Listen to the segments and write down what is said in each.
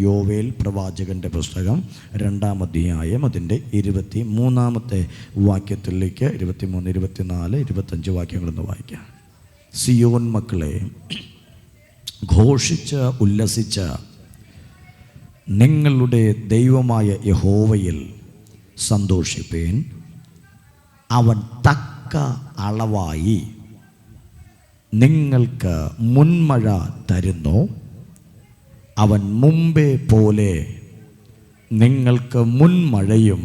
യോവേൽ പ്രവാചകൻ്റെ പുസ്തകം 2-ാം അധ്യായം അതിൻ്റെ 23-ാമത്തെ വാക്യത്തിലേക്ക് 23, 24, 25 വാക്യങ്ങളൊന്ന് വായിക്കാം. സിയോൻ മക്കളെ, ഘോഷിച്ച് ഉല്ലസിച്ച് നിങ്ങളുടെ ദൈവമായ യഹോവയിൽ സന്തോഷിപ്പീൻ. അവൻ തക്ക അളവായി നിങ്ങൾക്ക് മുൻമഴ തരുന്നു. അവൻ മുമ്പേ പോലെ നിങ്ങൾക്ക് മുൻമഴയും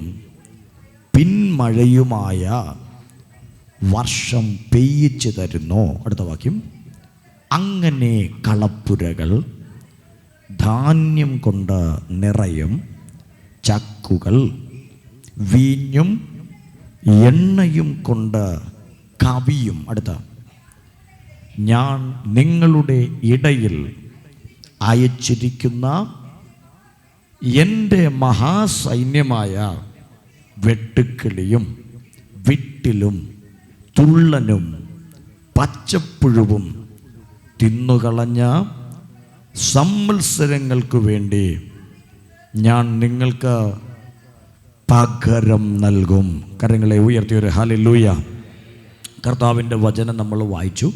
പിന്മഴയുമായ വർഷം പെയ്യിച്ചു തരുന്നു. അടുത്ത വാക്യം. അങ്ങനെ കളപ്പുരകൾ ധാന്യം കൊണ്ട് നിറയും, ചക്കുകൾ വീഞ്ഞും എണ്ണയും കൊണ്ട് കവിയും. അടുത്ത. ഞാൻ നിങ്ങളുടെ ഇടയിൽ അയച്ചിരിക്കുന്ന എൻ്റെ മഹാസൈന്യമായ വെട്ടുക്കിളിയും വിട്ടിലും തുള്ളനും പച്ചപ്പുഴുവും തിന്നുകളഞ്ഞ സംവത്സരങ്ങൾക്ക് വേണ്ടി ഞാൻ നിങ്ങൾക്ക് പകരം നൽകും. കരങ്ങളെ ഉയർത്തിയൊരു ഹല്ലേലൂയ. കർത്താവിൻ്റെ വചനം നമ്മൾ വായിച്ചു.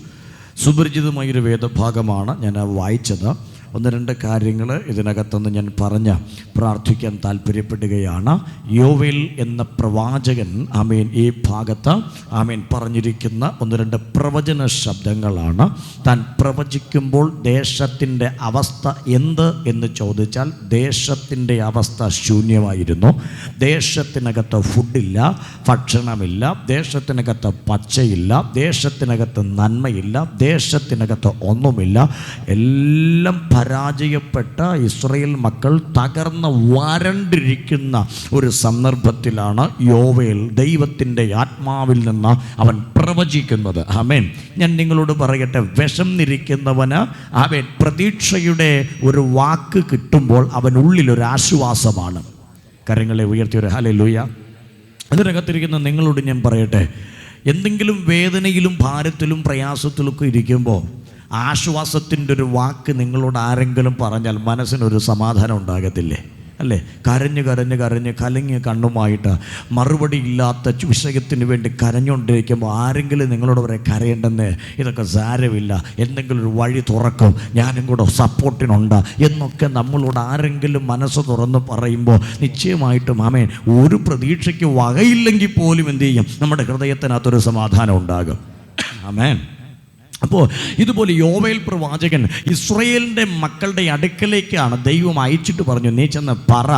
സുപരിചിതമായൊരു വേദഭാഗമാണ് ഞാൻ വായിച്ചത്. 1-2 കാര്യങ്ങൾ ഇതിനകത്തുനിന്ന് ഞാൻ പറഞ്ഞ് പ്രാർത്ഥിക്കാൻ താല്പര്യപ്പെടുകയാണ്. യോവേൽ എന്ന പ്രവാചകൻ ഈ ഭാഗത്ത് പറഞ്ഞിരിക്കുന്ന 1-2 പ്രവചന ശബ്ദങ്ങളാണ്. താൻ പ്രവചിക്കുമ്പോൾ ദേശത്തിൻ്റെ അവസ്ഥ എന്ത് എന്ന് ചോദിച്ചാൽ ദേശത്തിൻ്റെ അവസ്ഥ ശൂന്യമായിരുന്നു. ദേശത്തിനകത്ത് ഫുഡില്ല, ഭക്ഷണമില്ല, ദേശത്തിനകത്ത് പച്ചയില്ല, ദേശത്തിനകത്ത് നന്മയില്ല, ദേശത്തിനകത്ത് ഒന്നുമില്ല. എല്ലാം പരാജയപ്പെട്ട ഇസ്രായേൽ മക്കൾ തകർന്ന് വരണ്ടിരിക്കുന്ന ഒരു സന്ദർഭത്തിലാണ് യോവേൽ ദൈവത്തിൻ്റെ ആത്മാവിൽ നിന്ന് അവൻ പ്രവചിക്കുന്നത്. ആമേൻ. ഞാൻ നിങ്ങളോട് പറയട്ടെ, വിശന്നിരിക്കുന്നവന് പ്രതീക്ഷയുടെ ഒരു വാക്ക് കിട്ടുമ്പോൾ അവനുള്ളിലൊരു ആശ്വാസമാണ്. കരങ്ങളെ ഉയർത്തിയൊരു ഹല്ലേലൂയ. അതിനകത്തിരിക്കുന്ന നിങ്ങളോട് ഞാൻ പറയട്ടെ, എന്തെങ്കിലും വേദനയിലും ഭാരത്തിലും പ്രയാസത്തിലൊക്കെ ഇരിക്കുമ്പോൾ ആശ്വാസത്തിൻ്റെ ഒരു വാക്ക് നിങ്ങളോട് ആരെങ്കിലും പറഞ്ഞാൽ മനസ്സിനൊരു സമാധാനം ഉണ്ടാകത്തില്ലേ? അല്ലേ? കരഞ്ഞ് കരഞ്ഞ് കരഞ്ഞ് കലങ്ങിയ കണ്ണുമായിട്ട് മറുപടി ഇല്ലാത്ത വിഷയത്തിന് വേണ്ടി കരഞ്ഞുകൊണ്ടിരിക്കുമ്പോൾ ആരെങ്കിലും നിങ്ങളോട് പറയാം കരയേണ്ടെന്ന്, ഇതൊക്കെ സാരമില്ല, എന്തെങ്കിലും ഒരു വഴി തുറക്കും, ഞാനും കൂടെ സപ്പോർട്ടിനുണ്ട് എന്നൊക്കെ നമ്മളോട് ആരെങ്കിലും മനസ്സ് തുറന്ന് പറയുമ്പോൾ നിശ്ചയമായിട്ടും ഒരു പ്രതീക്ഷയ്ക്ക് വകയില്ലെങ്കിൽ പോലും എന്തു ചെയ്യും? നമ്മുടെ ഹൃദയത്തിനകത്തൊരു സമാധാനം ഉണ്ടാകും. ആമേൻ. അപ്പോൾ ഇതുപോലെ യോവേൽ പ്രവാചകൻ ഇസ്രായേലിൻ്റെ മക്കളുടെ അടുക്കലേക്കാണ് ദൈവം അയച്ചിട്ട് പറഞ്ഞു, നീ ചെന്ന് പറ,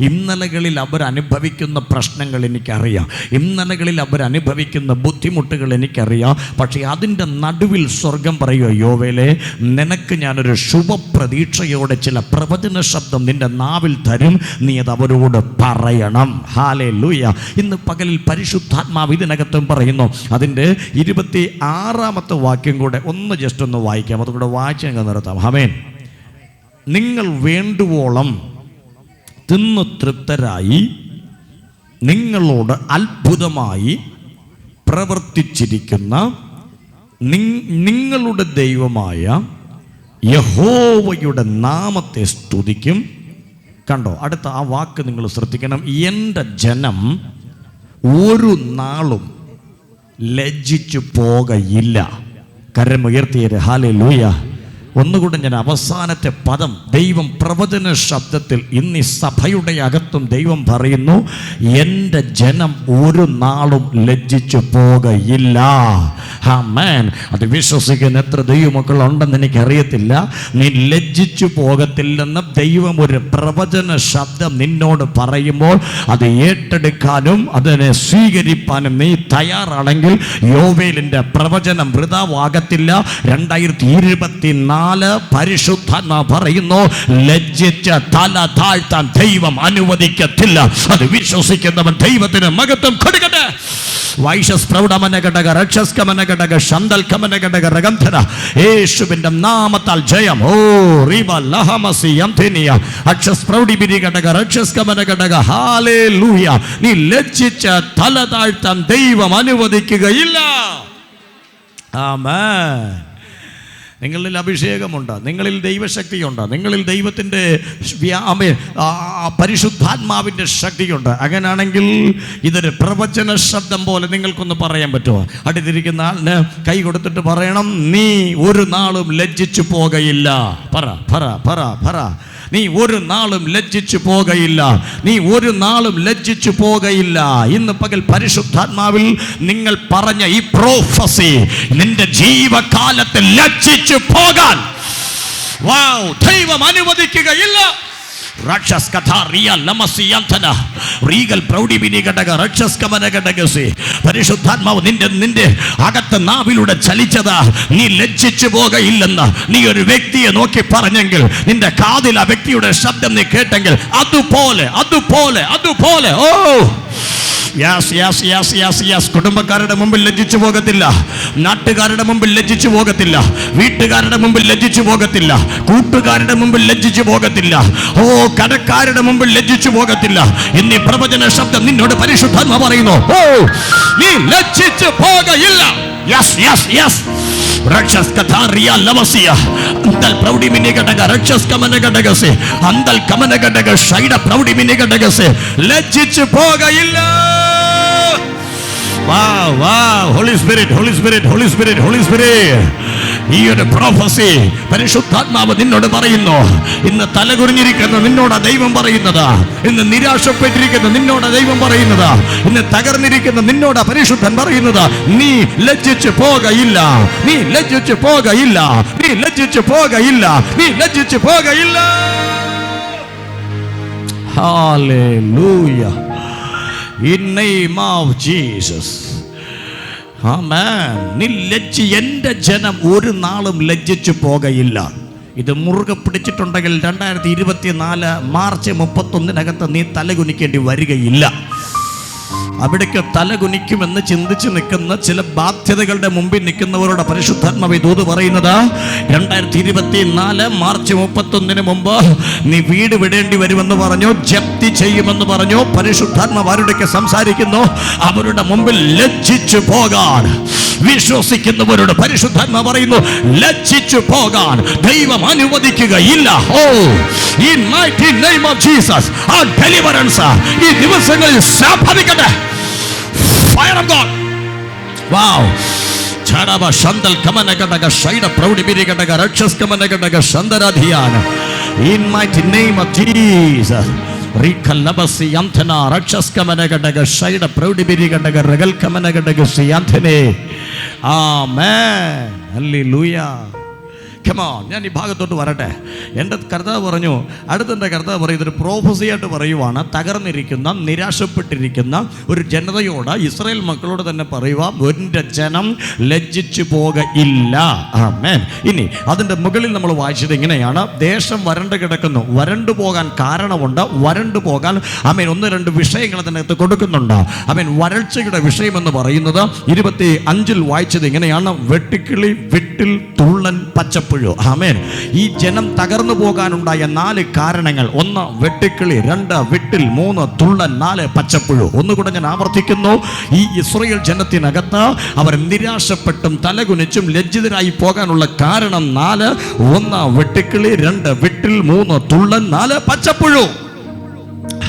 ഇന്നലകളിൽ അവരനുഭവിക്കുന്ന പ്രശ്നങ്ങൾ എനിക്കറിയാം, ഇന്നലകളിൽ അവരനുഭവിക്കുന്ന ബുദ്ധിമുട്ടുകൾ എനിക്കറിയാം. പക്ഷേ അതിൻ്റെ നടുവിൽ സ്വർഗം പറയുക, യോവേലേ, നിനക്ക് ഞാനൊരു ശുഭപ്രതീക്ഷയോടെ ചില പ്രവചന ശബ്ദം നിൻ്റെ നാവിൽ തരും, നീ അത് അവരോട് പറയണം. ഹല്ലേലൂയ. ഇന്ന് പകലിൽ പരിശുദ്ധാത്മാവ് ഇതിനകത്തും പറയുന്നു. അതിൻ്റെ 26-ാമത്തെ വാക്യം കൂടെ ജസ്റ്റ് ഒന്ന് വായിക്കാം. അതുകൂടെ വായിച്ച് ഞങ്ങൾ നിർത്താം. ആമേൻ. നിങ്ങൾ വേണ്ടുവോളം തിന്നു തൃപ്തരായി നിങ്ങളോട് അത്ഭുതമായി പ്രവർത്തിച്ചിരിക്കുന്ന നിങ്ങളുടെ ദൈവമായ യഹോവയുടെ നാമത്തെ സ്തുതിക്കും. കണ്ടോ? അടുത്ത ആ വാക്ക് നിങ്ങൾ ശ്രദ്ധിക്കണം. എൻ്റെ ജനം ഒരു നാളും ലജ്ജിച്ചു പോകയില്ല. കരമുയർത്തിയത് ഹല്ലേലൂയ. ഒന്നുകൂടെ ഞാൻ അവസാനത്തെ പദം ദൈവം പ്രവചന ശബ്ദത്തിൽ ഇന്ന് ഈ സഭയുടെ അകത്തും ദൈവം പറയുന്നു, എൻ്റെ ജനം ഒരു നാളും ലജ്ജിച്ചു പോകയില്ല. ആമേൻ. അത് വിശ്വസിക്കുന്ന എത്ര ദൈവമക്കൾ ഉണ്ടെന്ന് എനിക്കറിയത്തില്ല. നീ ലജ്ജിച്ചു പോകത്തില്ലെന്ന് ദൈവം ഒരു പ്രവചന ശബ്ദം നിന്നോട് പറയുമ്പോൾ അത് ഏറ്റെടുക്കാനും അതിനെ സ്വീകരിപ്പാനും നീ തയ്യാറാണെങ്കിൽ യോവേലിൻ്റെ പ്രവചനം വൃഥാവാകത്തില്ല. 2024 പരിശുദ്ധാത്മാവ് പറയുന്നു, ലജ്ജിച്ച് തല താഴ്ത്താൻ ദൈവം അനുവദിക്കത്തില്ല. അത് വിശ്വസിക്കുന്നവൻ ദൈവത്തിന് മഹത്വം കൊടുക്കട്ടെ. യേശുവിന്റെ നാമത്താൽ ജയം. നീ ലജ്ജിച്ച് തല താഴ്ത്താൻ ദൈവം അനുവദിക്കുകയില്ല. ആമേൻ. നിങ്ങളിൽ അഭിഷേകമുണ്ട്, നിങ്ങളിൽ ദൈവശക്തിയുണ്ട്, നിങ്ങളിൽ ദൈവത്തിൻ്റെ പരിശുദ്ധാത്മാവിൻ്റെ ശക്തിയുണ്ട്. അങ്ങനെയാണെങ്കിൽ ഇതൊരു പ്രവചന ശബ്ദം പോലെ നിങ്ങൾക്കൊന്ന് പറയാൻ പറ്റുമോ? അടുത്തിരിക്കുന്ന ആളിന് കൈ കൊടുത്തിട്ട് പറയണം, നീ ഒരു നാളും ലജ്ജിച്ചു പോകയില്ല. പറ പറ പറ പറ. നീ ഒരു നാളും ലജ്ജിച്ചു പോകയില്ല. നീ ഒരു നാളും ലജ്ജിച്ചു പോകയില്ല. ഇന്ന് പകൽ പരിശുദ്ധാത്മാവിൽ നിങ്ങൾ പറഞ്ഞ ഈ പ്രോഫസി നിന്റെ ജീവകാലത്തിൽ ലജ്ജിച്ചു പോകാൻ ദൈവം അനുവദിക്കുകയില്ല. പരിശുദ്ധാത്മാവ് നിന്റെ അകത്ത് നാവിലൂടെ ചലിച്ചതാ. നീ ലജ്ജിച്ചു പോകയില്ലെന്ന് നീ ഒരു വ്യക്തിയെ നോക്കി പറഞ്ഞെങ്കിൽ, നിന്റെ കാതിൽ ആ വ്യക്തിയുടെ ശബ്ദം നീ കേട്ടെങ്കിൽ, അതുപോലെ അതുപോലെ അതുപോലെ ഓ കുടുംബക്കാരുടെ മുമ്പിൽ ലജ്ജിച്ചു പോകത്തില്ല, നാട്ടുകാരുടെ മുമ്പിൽ ലജ്ജിച്ചു പോകത്തില്ല, വീട്ടുകാരുടെ മുമ്പിൽ ലജ്ജിച്ചു പോകത്തില്ല, കൂട്ടുകാരുടെ മുമ്പിൽ ലജ്ജിച്ചു പോകത്തില്ല, ഓ കടക്കാരുടെ മുമ്പിൽ ലജ്ജിച്ചു പോകത്തില്ല. ഇന്നീ പ്രവചന ശബ്ദം നിന്നോട് പരിശുദ്ധാത്മ പറയുന്നു, ഓ നീ ലജ്ജിച്ചു പോകയില്ല. Yes yes yes. ലജ്ജിച്ചു പോകയില്ല. Holy Spirit, Holy Spirit, Holy Spirit, Holy Spirit. ഈ ഒരു പ്രൊഫസി പരിശുദ്ധാത്മാവ് നിന്നോട് പറയുന്നു. ഇന്ന് തലകുറിഞ്ഞിരിക്കുന്ന നിന്നോട് ദൈവം പറയുന്നത്, ഇന്ന് നിരാശപ്പെട്ടിരിക്കുന്ന നിന്നോട് ദൈവം പറയുന്നത്, ഇന്ന് തകർന്നിരിക്കുന്ന നിന്നോട് പരിശുദ്ധൻ പറയുന്നത്, നീ ലജ്ജിച്ചു പോകയില്ല, നീ ലജ്ജിച്ചു പോകയില്ല, നീ ലജ്ജിച്ചു പോകയില്ല, നീ ലജ്ജിച്ചു പോകയില്ല. Hallelujah. In name of Jesus. Amen. നീ എൻ്റെ ജനം ഒരു നാളും ലജ്ജിച്ചു പോകയില്ല. ഇത് മുറുകെ പിടിച്ചിട്ടുണ്ടെങ്കിൽ 2024 മാർച്ച് 31 നീ തലകുനിക്കേണ്ടി വരികയില്ല. അവിടേക്ക് തലകുനിക്കുമെന്ന് ചിന്തിച്ച് നിൽക്കുന്ന ചില ബാധ്യതകളുടെ മുമ്പിൽ നിൽക്കുന്നവരോട് പരിശുദ്ധാത്മാവ് ദൂത് പറയുന്നത്, 2024 മാർച്ച് 31 മുമ്പ് നീ വീട് വിടേണ്ടി വരുമെന്ന് പറഞ്ഞു, ജപ്തി ചെയ്യുമെന്ന് പറഞ്ഞു. പരിശുദ്ധാത്മാവ് ആരുടെയൊക്കെ സംസാരിക്കുന്നു, അവരുടെ മുമ്പിൽ ലജ്ജിച്ചു പോകാൻ വിശ്വസിക്കുന്നവരോട് പരിശുദ്ധാത്മാവ് പറയുന്നു, ലജ്ജിച്ചു പോകാൻ ദൈവം അനുവദിക്കുകയില്ല. Oh in mighty name of Jesus, ആ ഡെലിവറൻസ് ഈ ദിവസങ്ങളിൽ സംഭവിക്കട്ടെ. Fire of God. Wow. Charaba Shandal Kamanagadaga Shaida Proudi Birigadaga Rakshas Kamanagadaga Shandaradhyana. In mighty name of Jesus. Rikalabasi Yantana Rakshas Kamanagadaga Shaida Proudi Birigadaga Regal Kamanagadaga Sianthane. Amen. Hallelujah. Come on, ഞാൻ ഈ ഭാഗത്തോട്ട് വരട്ടെ. എൻ്റെ കർത്താവ് പറഞ്ഞു, അടുത്തെൻ്റെ കർത്താവ് പറയും, ഇതൊരു പ്രോഫസിയായിട്ട് പറയുവാണ്. തകർന്നിരിക്കുന്ന നിരാശപ്പെട്ടിരിക്കുന്ന ഒരു ജനതയോട്, ഇസ്രായേൽ മക്കളോട് തന്നെ പറയുക, എൻ്റെ ജനം ലജ്ജിച്ചു പോകയില്ല. ആമേൻ. ഇനി അതിൻ്റെ മുകളിൽ നമ്മൾ വായിച്ചത് ഇങ്ങനെയാണ്, ദേശം വരണ്ട് കിടക്കുന്നു. വരണ്ടു പോകാൻ കാരണമുണ്ട്. വരണ്ടു പോകാൻ ആമേൻ 1-2 വിഷയങ്ങൾ അതിനകത്ത് കൊടുക്കുന്നുണ്ട്. ആമേൻ. വരൾച്ചയുടെ വിഷയമെന്ന് പറയുന്നത് 25 വായിച്ചത് ഇങ്ങനെയാണ്, വെട്ടിക്കിളി, വിട്ടിൽ, തുള്ളൻ, പച്ചപ്പ്. ആമേൻ. ഈ ജനം തകർന്നു പോകാനുണ്ടായ 4 കാരണങ്ങൾ: 1 വെട്ടിക്കിളി, 2 വിട്ടിൽ, 3 തുള്ളൻ, 4 പച്ചപ്പുഴു. ഒന്നുകൂടെ ഞാൻ ആവർത്തിക്കുന്നു, ഈ ഇസ്രായേൽ ജനത്തിനകത്ത് അവർ നിരാശപ്പെട്ടും തലകുനിച്ചും ലജ്ജിതരായി പോകാനുള്ള കാരണം 4: 1 വെട്ടിക്കിളി, 2 വിട്ടിൽ, 3 തുള്ളൻ, 4 പച്ചപ്പുഴു.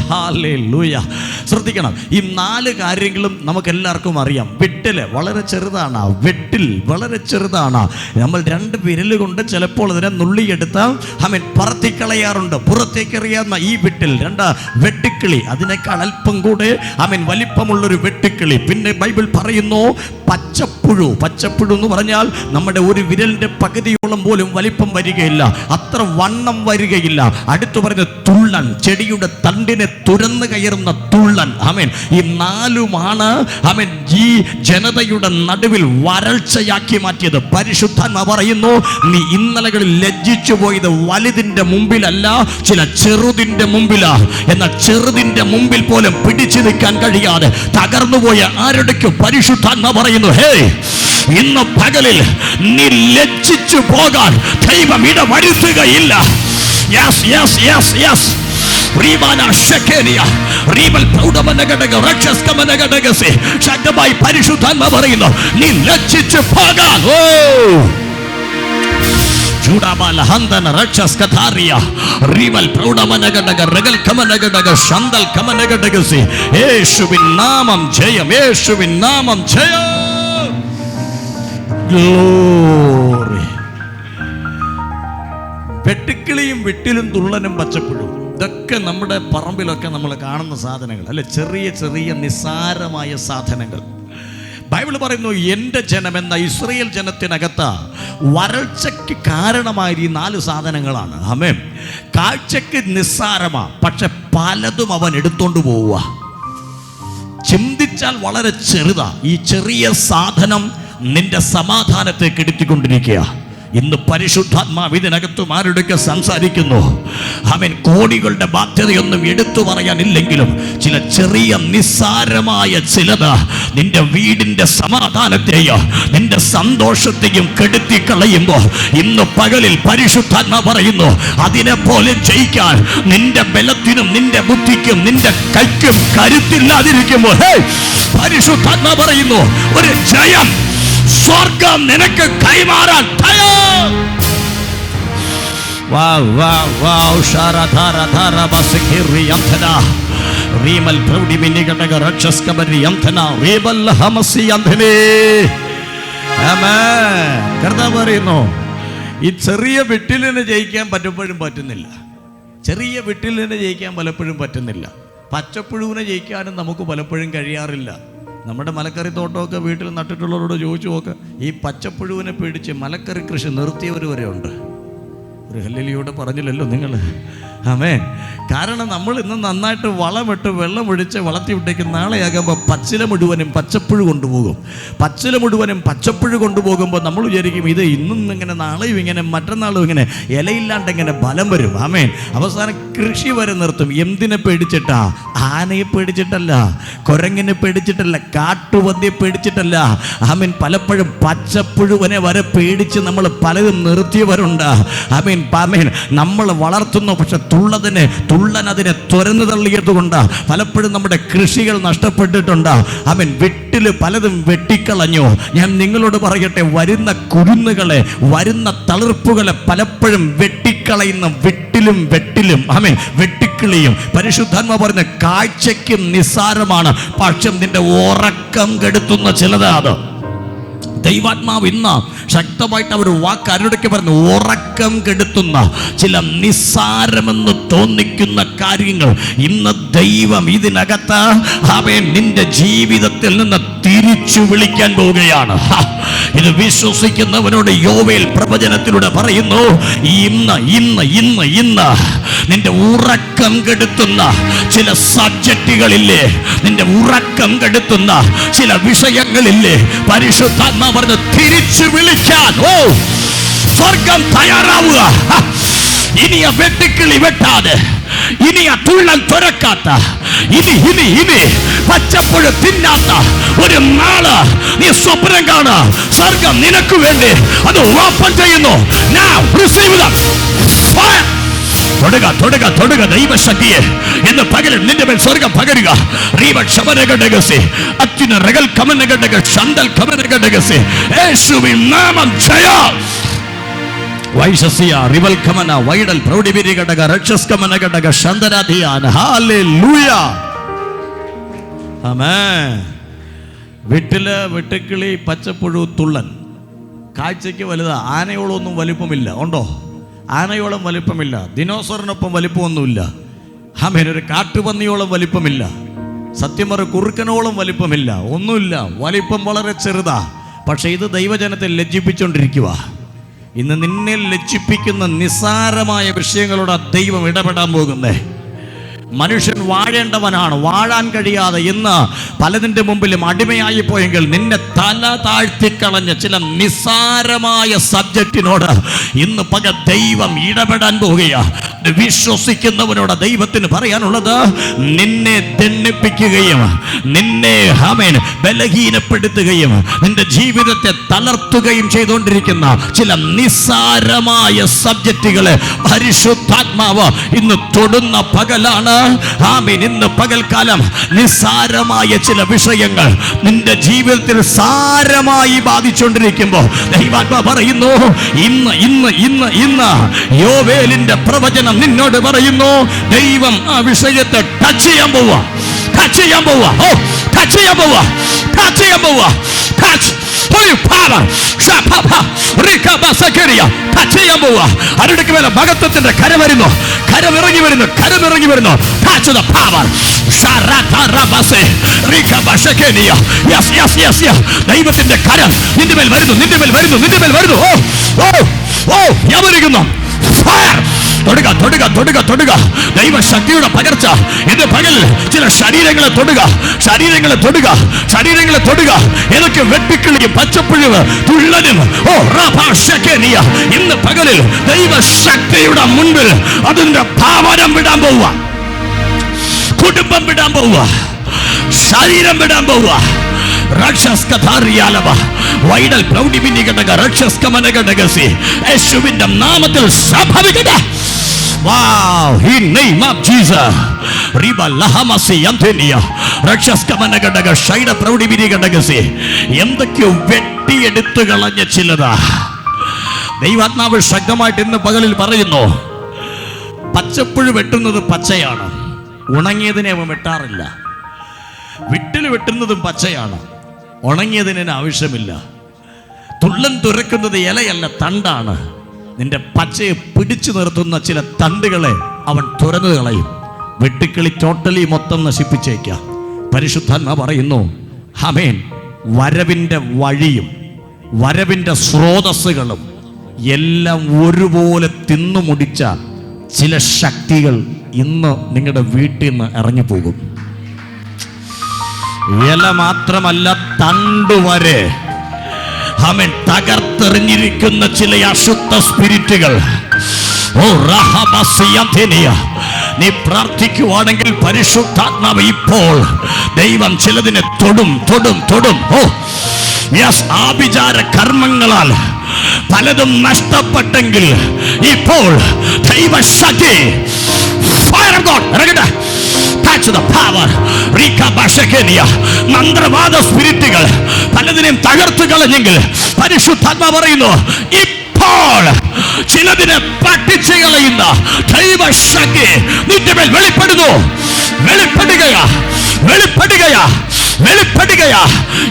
ഹല്ലേലൂയ. ശ്രദ്ധിക്കണം, ഈ 4 കാര്യങ്ങളും നമുക്ക് എല്ലാവർക്കും അറിയാം. വിട്ടില് വളരെ ചെറുതാണ്, വെട്ടിൽ വളരെ ചെറുതാണ്. നമ്മൾ 2 വിരൽ കൊണ്ട് ചിലപ്പോൾ അതിനെ നുള്ളിയെടുത്ത് പറത്തിക്കളയാറുണ്ട്. പുറത്തേക്ക് എറിയാവുന്ന ഈ വിട്ടിൽ. 2 വെട്ടിക്കിളി, അതിനേക്കാൾ അല്പം കൂടെ വലിപ്പമുള്ളൊരു വെട്ടിക്കിളി. പിന്നെ ബൈബിൾ പറയുന്നു പച്ചപ്പുഴു. പച്ചപ്പുഴു എന്ന് പറഞ്ഞാൽ നമ്മുടെ ഒരു വിരലിന്റെ പകുതിയോളം പോലും വലിപ്പം വരികയില്ല, അത്ര വണ്ണം വരികയില്ല. അടുത്തു പറഞ്ഞ തുള്ളൻ, ചെടിയുടെ തണ്ടിനെ തുരന്ന് കയറുന്ന തുള്ളൻ. ആമേൻ. ഈ 4ഉമാണ് ആമേൻ ഈ ജനതയുടെ നടുവിൽ വരൾച്ചയാക്കി മാറ്റിയത്. പരിശുദ്ധാത്മാവ് പറയുന്നു, നീ ഇന്നലകളിൽ ലജ്ജിച്ചു പോയത് വലുതിന്റെ മുമ്പിലല്ല, ചില ചെറുതിന്റെ മുമ്പിലാ. എന്നാൽ ചെറുതിന്റെ മുമ്പിൽ പോലും പിടിച്ചു നിൽക്കാൻ കഴിയാതെ തകർന്നുപോയ ആരുടെക്കും പരിശുദ്ധാത്മാവ് പറയുന്നു, ഹേ, ഇന്ന് പകലിൽ നീ ലജ്ജിച്ചു പോകാൻ ദൈവം ഇടവരുത്തുകയില്ല. Yes yes yes yes. ശക്തമായി പരിശുദ്ധാത്മാവ് പറയുന്നു, നീ ലജ്ജിച്ചു പോകാൻ. ഓ ജൂഡാബാല ഹന്തന റക്ഷസ് കഥാരിയ റിവൽ പ്രൗഢമനഗടക റഗൽ കമനഗടക ശന്തൽ കമനഗടകസി. യേശുവിൻ നാമം ജയം, യേശുവിൻ നാമം ജയം. ഗ്ലോറി. വെട്ടുക്കിളിയും വിട്ടിലും തുള്ളനും പച്ചപ്പുഴും, ഇതൊക്കെ നമ്മുടെ പറമ്പിലൊക്കെ നമ്മൾ കാണുന്ന സാധനങ്ങൾ അല്ലെ, ചെറിയ ചെറിയ നിസ്സാരമായ സാധനങ്ങൾ. ബൈബിൾ പറയുന്നു, എൻ്റെ ജനം എന്ന ഇസ്രായേൽ ജനത്തിനകത്ത് വരൾച്ചയ്ക്ക് കാരണമായ ഈ 4 സാധനങ്ങളാണ്. ആമേൻ. കാഴ്ചക്ക് നിസ്സാരമാ, പക്ഷെ പലതും അവൻ എടുത്തോണ്ട് പോവുക. ചിന്തിച്ചാൽ വളരെ ചെറുതാ. ഈ ചെറിയ സാധനം നിന്റെ സമാധാനത്തെ കെടുത്തിക്കൊണ്ടിരിക്കുക. ഇന്ന് പരിശുദ്ധാത്മാവ് ഇതിനകത്തും ആരുടെയൊക്കെ സംസാരിക്കുന്നു. അവൻ കോടികളുടെ ബാധ്യതയൊന്നും എടുത്തു പറയാനില്ലെങ്കിലും ചില ചെറിയ നിസ്സാരമായ ചിലത് നിന്റെ വീടിന്റെ സമാധാനത്തെയോ നിന്റെ സന്തോഷത്തെയും കെടുത്തി കളയുമ്പോൾ ഇന്ന് പകലിൽ പരിശുദ്ധാത്മാവ് പറയുന്നു, അതിനെ പോലെ ജയിക്കാൻ നിന്റെ ബലത്തിനും നിന്റെ ബുദ്ധിക്കും നിന്റെ കൈക്കും കരുത്തില്ലാതിരിക്കുമ്പോൾ പരിശുദ്ധാത്മാവ് പറയുന്നു, ഒരു ജയം സ്വർഗം നിനക്ക് കൈമാറാൻ തയ്യാർ. പറയുന്നു, ഈ ചെറിയ വിട്ടിലിനെ ജയിക്കാൻ പലപ്പോഴും പറ്റുന്നില്ല. ചെറിയ വിട്ടിലിനെ ജയിക്കാൻ പലപ്പോഴും പറ്റുന്നില്ല. പച്ചപ്പുഴുവിനെ ജയിക്കാനും നമുക്ക് പലപ്പോഴും കഴിയാറില്ല. നമ്മുടെ മലക്കറി തോട്ടമൊക്കെ വീട്ടിൽ നട്ടിട്ടുള്ളവരോട് ചോദിച്ചു നോക്ക്, ഈ പച്ചപ്പുഴുവിനെ പേടിച്ച് മലക്കറി കൃഷി നിർത്തിയവർ വരെ ഉണ്ട്. ഒരു ഹല്ലേലൂയ പറഞ്ഞില്ലല്ലോ നിങ്ങൾ. ആമേൻ. കാരണം നമ്മൾ ഇന്ന് നന്നായിട്ട് വളമിട്ട് വെള്ളം ഒഴിച്ച് വളർത്തി വിട്ടേക്ക് നാളെയാകുമ്പോൾ പച്ചില മുഴുവനും പച്ചപ്പുഴു കൊണ്ടുപോകും. പച്ചില മുഴുവനും പച്ചപ്പുഴു കൊണ്ടുപോകുമ്പോൾ നമ്മൾ വിചാരിക്കും, ഇത് ഇന്നും ഇങ്ങനെ നാളെയും ഇങ്ങനെ മറ്റന്നാളും ഇങ്ങനെ ഇലയില്ലാണ്ട് ഇങ്ങനെ ബലം വരും. ആമേൻ. അവസാനം കൃഷി വരെ നിർത്തും. എന്തിനെ പേടിച്ചിട്ടാ? ആനയെ പേടിച്ചിട്ടല്ല, കുരങ്ങിനെ പേടിച്ചിട്ടല്ല, കാട്ടുപന്നിയെ പേടിച്ചിട്ടല്ല. ആമേൻ. പലപ്പോഴും പച്ചപ്പുഴുവിനെ വരെ പേടിച്ച് നമ്മൾ പലതും നിർത്തിയവരുണ്ട്. ആമേൻ. ആമേൻ. നമ്മൾ വളർത്തുന്നു, പക്ഷെ തുള്ളൻ അതിനെ തുരന്നു തള്ളിയത് കൊണ്ട് പലപ്പോഴും നമ്മുടെ കൃഷികൾ നഷ്ടപ്പെട്ടിട്ടുണ്ട്. അവൻ വെട്ടില് പലതും വെട്ടിക്കളഞ്ഞു. ഞാൻ നിങ്ങളോട് പറയട്ടെ, വരുന്ന കുരുന്നുകളെ, വരുന്ന തളിർപ്പുകളെ പലപ്പോഴും വെട്ടിക്കളയുന്ന വെട്ടിലും ആമേൻ വെട്ടിക്കിളിയും. പരിശുദ്ധാത്മാവ് പറഞ്ഞ കാഴ്ചയ്ക്ക് നിസ്സാരമാണ്, പക്ഷെ നിന്റെ ഉറക്കം കെടുത്തുന്ന ചിലത്. അത് ദൈവാത്മാവ് ഇന്ന് ശക്തമായിട്ട് അവർ വാക്ക് ആരോടൊക്കെ പറഞ്ഞു, ഉറക്കം കെടുത്തുന്ന ചില നിസ്സാരമെന്ന് തോന്നിക്കുന്ന കാര്യങ്ങൾ ഇന്ന് ദൈവം ഇതിനകത്ത് അവൻ നിന്റെ ജീവിതത്തിൽ നിന്ന് തിരിച്ചു വിളിക്കാൻ പോവുകയാണ്. ഇത് വിശ്വസിക്കുന്നവനോട് യോവേൽ പ്രവചനത്തിലൂടെ പറയുന്നു, ഇന്ന് ഇന്ന് ഇന്ന് ഇന്ന് നിന്റെ ഉറക്കം കെടുത്തുന്ന ചില സബ്ജക്റ്റുകളില്ലേ, നിന്റെ ഉറക്കം കെടുത്തുന്ന ചില വിഷയങ്ങളില്ലേ, പരിശുദ്ധാത്മാ പറഞ്ഞ് തിരിച്ചു വിളിക്കാൻ സ്വർഗം തയ്യാറാവുക. ഇനി ആ വെട്ടിക്കിളി വെട്ടാതെ, ഇനി ആ തുള്ളൽ തുറക്കാത്ത, ഇനി പച്ചപ്പുഴ തിന്നാത്ത ഒരു നാള് നീ സ്വപ്നം കാണാ. സ്വർഗം നിനക്ക് വേണ്ടി അത് ഓപ്പൺ ചെയ്യുന്നു. Now receive them. Fire. തൊടുക ദൈവശക്തിയെ എന്ന് പകരം നിന്റെ മേൽ സ്വർഗം പകരുക. യേശുവിൻ നാമം ജയം. വൈശസ്യ റിവൽ കമന വൈഡൽ പ്രൗഢിവിരി ഘടക രക്ഷസ് കമന ഘടക ശന്തരാധിയാൻ. ഹല്ലേലൂയ. ആമേൻ. വിട്ടില് വെട്ടുക്കിളി പച്ചപ്പുഴു തുള്ളൻ കാഴ്ചയ്ക്ക് വലുതാ. ആനയോളൊന്നും വലിപ്പമില്ല. ഉണ്ടോ? ആനയോളം വലിപ്പമില്ല. ദിനോസറിനൊപ്പം വലിപ്പമൊന്നുമില്ല. ആമേൻ. ഒരു കാട്ടുപന്നിയോളം വലിപ്പമില്ല. സത്യം പറ, കുറുക്കനോളം വലിപ്പമില്ല. ഒന്നുമില്ല. വലിപ്പം വളരെ ചെറുതാ. പക്ഷെ ഇത് ദൈവജനത്തെ ലജ്ജിപ്പിച്ചുകൊണ്ടിരിക്കുക. ഇന്ന് നിന്നെ ലജ്ജിപ്പിക്കുന്ന നിസ്സാരമായ വിഷയങ്ങളോട് ദൈവം ഇടപെടാൻ പോകുന്നേ. മനുഷ്യൻ വാഴേണ്ടവനാണ്, വാഴാൻ കഴിയാതെ ഇന്ന് പലതിൻ്റെ മുമ്പിലും അടിമയായി പോയെങ്കിൽ നിന്നെ തല താഴ്ത്തിക്കളഞ്ഞ ചില നിസ്സാരമായ സബ്ജക്റ്റിനോട് ഇന്ന് പക ദൈവം ഇടപെടാൻ പോവുകയാ. വിശ്വസിക്കുന്നവനോട് ദൈവത്തിന് പറയാനുള്ളത്, നിന്നെ ദണ്ഡിപ്പിക്കുകയും നിന്നെ ബലഹീനപ്പെടുത്തുകയും നിന്റെ ജീവിതത്തെ തളർത്തുകയും ചെയ്തുകൊണ്ടിരിക്കുന്ന ചില നിസ്സാരമായ സബ്ജക്റ്റുകളെ പരിശുദ്ധാത്മാവ് ഇന്ന് തൊടുന്ന പകലാണ്. ഇന്ന് പകൽക്കാലം നിസ്സാരമായ ചില വിഷയങ്ങൾ നിന്റെ ജീവിതത്തിൽ സാരമായി ബാധിച്ചുകൊണ്ടിരിക്കുമ്പോൾ ദൈവാത്മാവ് പറയുന്നു, ഇന്ന് ഇന്ന് ഇന്ന് ഇന്ന് യോവേലിന്റെ പ്രവചനം നിന്നോട് പറയുന്നു, ദൈവം ആ വിഷയത്തെ ടച്ച് ചെയ്യാൻ പോവാ. അവരുടെ മേലെ മഹത്വത്തിന്റെ കരമിറങ്ങി വരുന്നു. ദൈവത്തിന്റെ കരം നിന്റെ മേൽ വരുന്നു. തൊടുക. ദൈവശക്തിയുടെ പകർച്ച ഇന്ന് പകൽ ചില ശരീരങ്ങളെ തൊടുക. ഏതൊക്കെ വെട്ടിക്കിളിയും പച്ചപ്പുഴുവ് തുള്ളനും ഇന്ന് പകലിൽ ദൈവശക്തിയുടെ മുൻപിൽ അതിന്റെ ഭാവനം വിടാൻ പോവുക, കുടുംബം വിടാൻ പോവുക, ശരീരം വിടാൻ പോവുക. യേശുവിന്റെ നാമത്തിൽ സംഭവിക്കട്ടെ. എന്തൊക്കെയോ വെട്ടിയെടുത്തു കളഞ്ഞ ചിലതാ ദൈവാത്മാവ് ശക്തമായിട്ട് ഇന്ന് പകലിൽ പറയുന്നു. പച്ചപ്പുഴു വെട്ടുന്നത് പച്ചയാണ്, ഉണങ്ങിയതിനെ അവൻ വെട്ടാറില്ല. വിട്ടിൽ വെട്ടുന്നതും പച്ചയാണ്, ഉണങ്ങിയതിന് ആവശ്യമില്ല. തുള്ളൻ തുരക്കുന്നത് ഇലയല്ല, തണ്ടാണ്. നിന്റെ പച്ചയെ പിടിച്ചു നിർത്തുന്ന ചില തണ്ടുകളെ അവൻ തുറന്നു കളയും. വെട്ടിക്കിളി ടോട്ടലി മൊത്തം നശിപ്പിച്ചേക്കാം. പരിശുദ്ധാത്മാവ് പറയുന്നു, ആമേൻ. വരവിൻ്റെ വഴിയും വരവിൻ്റെ സ്രോതസ്സുകളും എല്ലാം ഒരുപോലെ തിന്നുമുടിച്ച ചില ശക്തികൾ ഇന്ന് നിങ്ങളുടെ വീട്ടിൽ നിന്ന് ഇറങ്ങിപ്പോകും. ഇല മാത്രമല്ല, തണ്ടുവരെ അവൻ തകർത്തെറിഞ്ഞിരിക്കുന്ന ചില അശുദ്ധ സ്പിരിറ്റുകൾ. നീ പ്രാർത്ഥിക്കുവാണെങ്കിൽ പരിശുദ്ധാത്മാവ് ഇപ്പോൾ ദൈവം ചിലതിനെ തൊടും. ആഭിചാര കർമ്മങ്ങളാൽ പലതും നഷ്ടപ്പെട്ടെങ്കിൽ ഇപ്പോൾ ദൈവശക്തി ഇറങ്ങട്ടെ. മന്ത്രവാദ സ്പിരിറ്റുകൾ പലതിനെയും തകർത്തു കളഞ്ഞെങ്കിൽ പരിശുദ്ധാത്മാവ് പറയുന്നു, ഇപ്പോൾ ചിലതിനെ പഠിച്ചു കളയുന്ന ദൈവശക്തി നിന്റെ മേൽ വെളിപ്പെടുകയാ.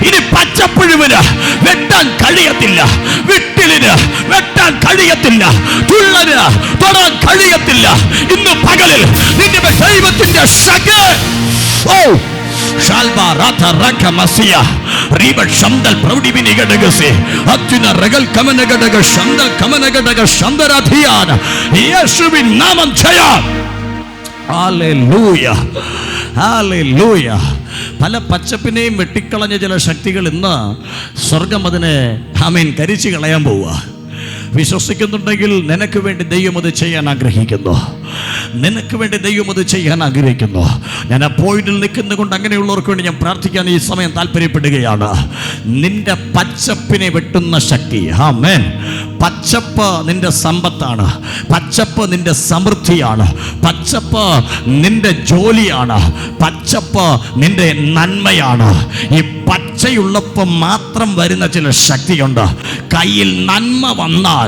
ഇനി പച്ചപ്പുഴുവിന് വെട്ടാൻ കഴിയത്തില്ല, വിട്ടിലിന് വെട്ടാൻ കഴിയത്തില്ല, തുള്ളന് തൊടാൻ കഴിയത്തില്ല. ഇന്ന് പകലിൽ നിന്റെ മേൽ ദൈവത്തിന്റെ ശക്തി യേശുവിൻ നാമം ജയം. ഹല്ലേലൂയ. പല പച്ചപ്പിനെയും വെട്ടിക്കളഞ്ഞ ചില ശക്തികൾ ഇന്ന് സ്വർഗം അതിനെ കരിച്ചു കളയാൻ പോവുക. വിശ്വസിക്കുന്നുണ്ടെങ്കിൽ നിനക്ക് വേണ്ടി ദൈവം അത് ചെയ്യാൻ ആഗ്രഹിക്കുന്നു. ഞാൻ ആ പോയിന്റിൽ നിൽക്കുന്നതുകൊണ്ട് അങ്ങനെയുള്ളവർക്ക് വേണ്ടി ഞാൻ പ്രാർത്ഥിക്കാൻ ഈ സമയം താല്പര്യപ്പെടുകയാണ്. നിന്റെ പച്ചപ്പിനെ വെട്ടുന്ന ശക്തി, ആമേൻ. പച്ചപ്പ് നിന്റെ സമ്പത്താണ്, പച്ചപ്പ് നിന്റെ സമൃദ്ധിയാണ്, പച്ചപ്പ് നിന്റെ ജോലിയാണ്, പച്ചപ്പ് നിന്റെ നന്മയാണ്. ഈ പച്ചയുള്ളപ്പോൾ മാത്രം വരുന്ന ചില ശക്തിയുണ്ട്. കയ്യിൽ നന്മ വന്നാൽ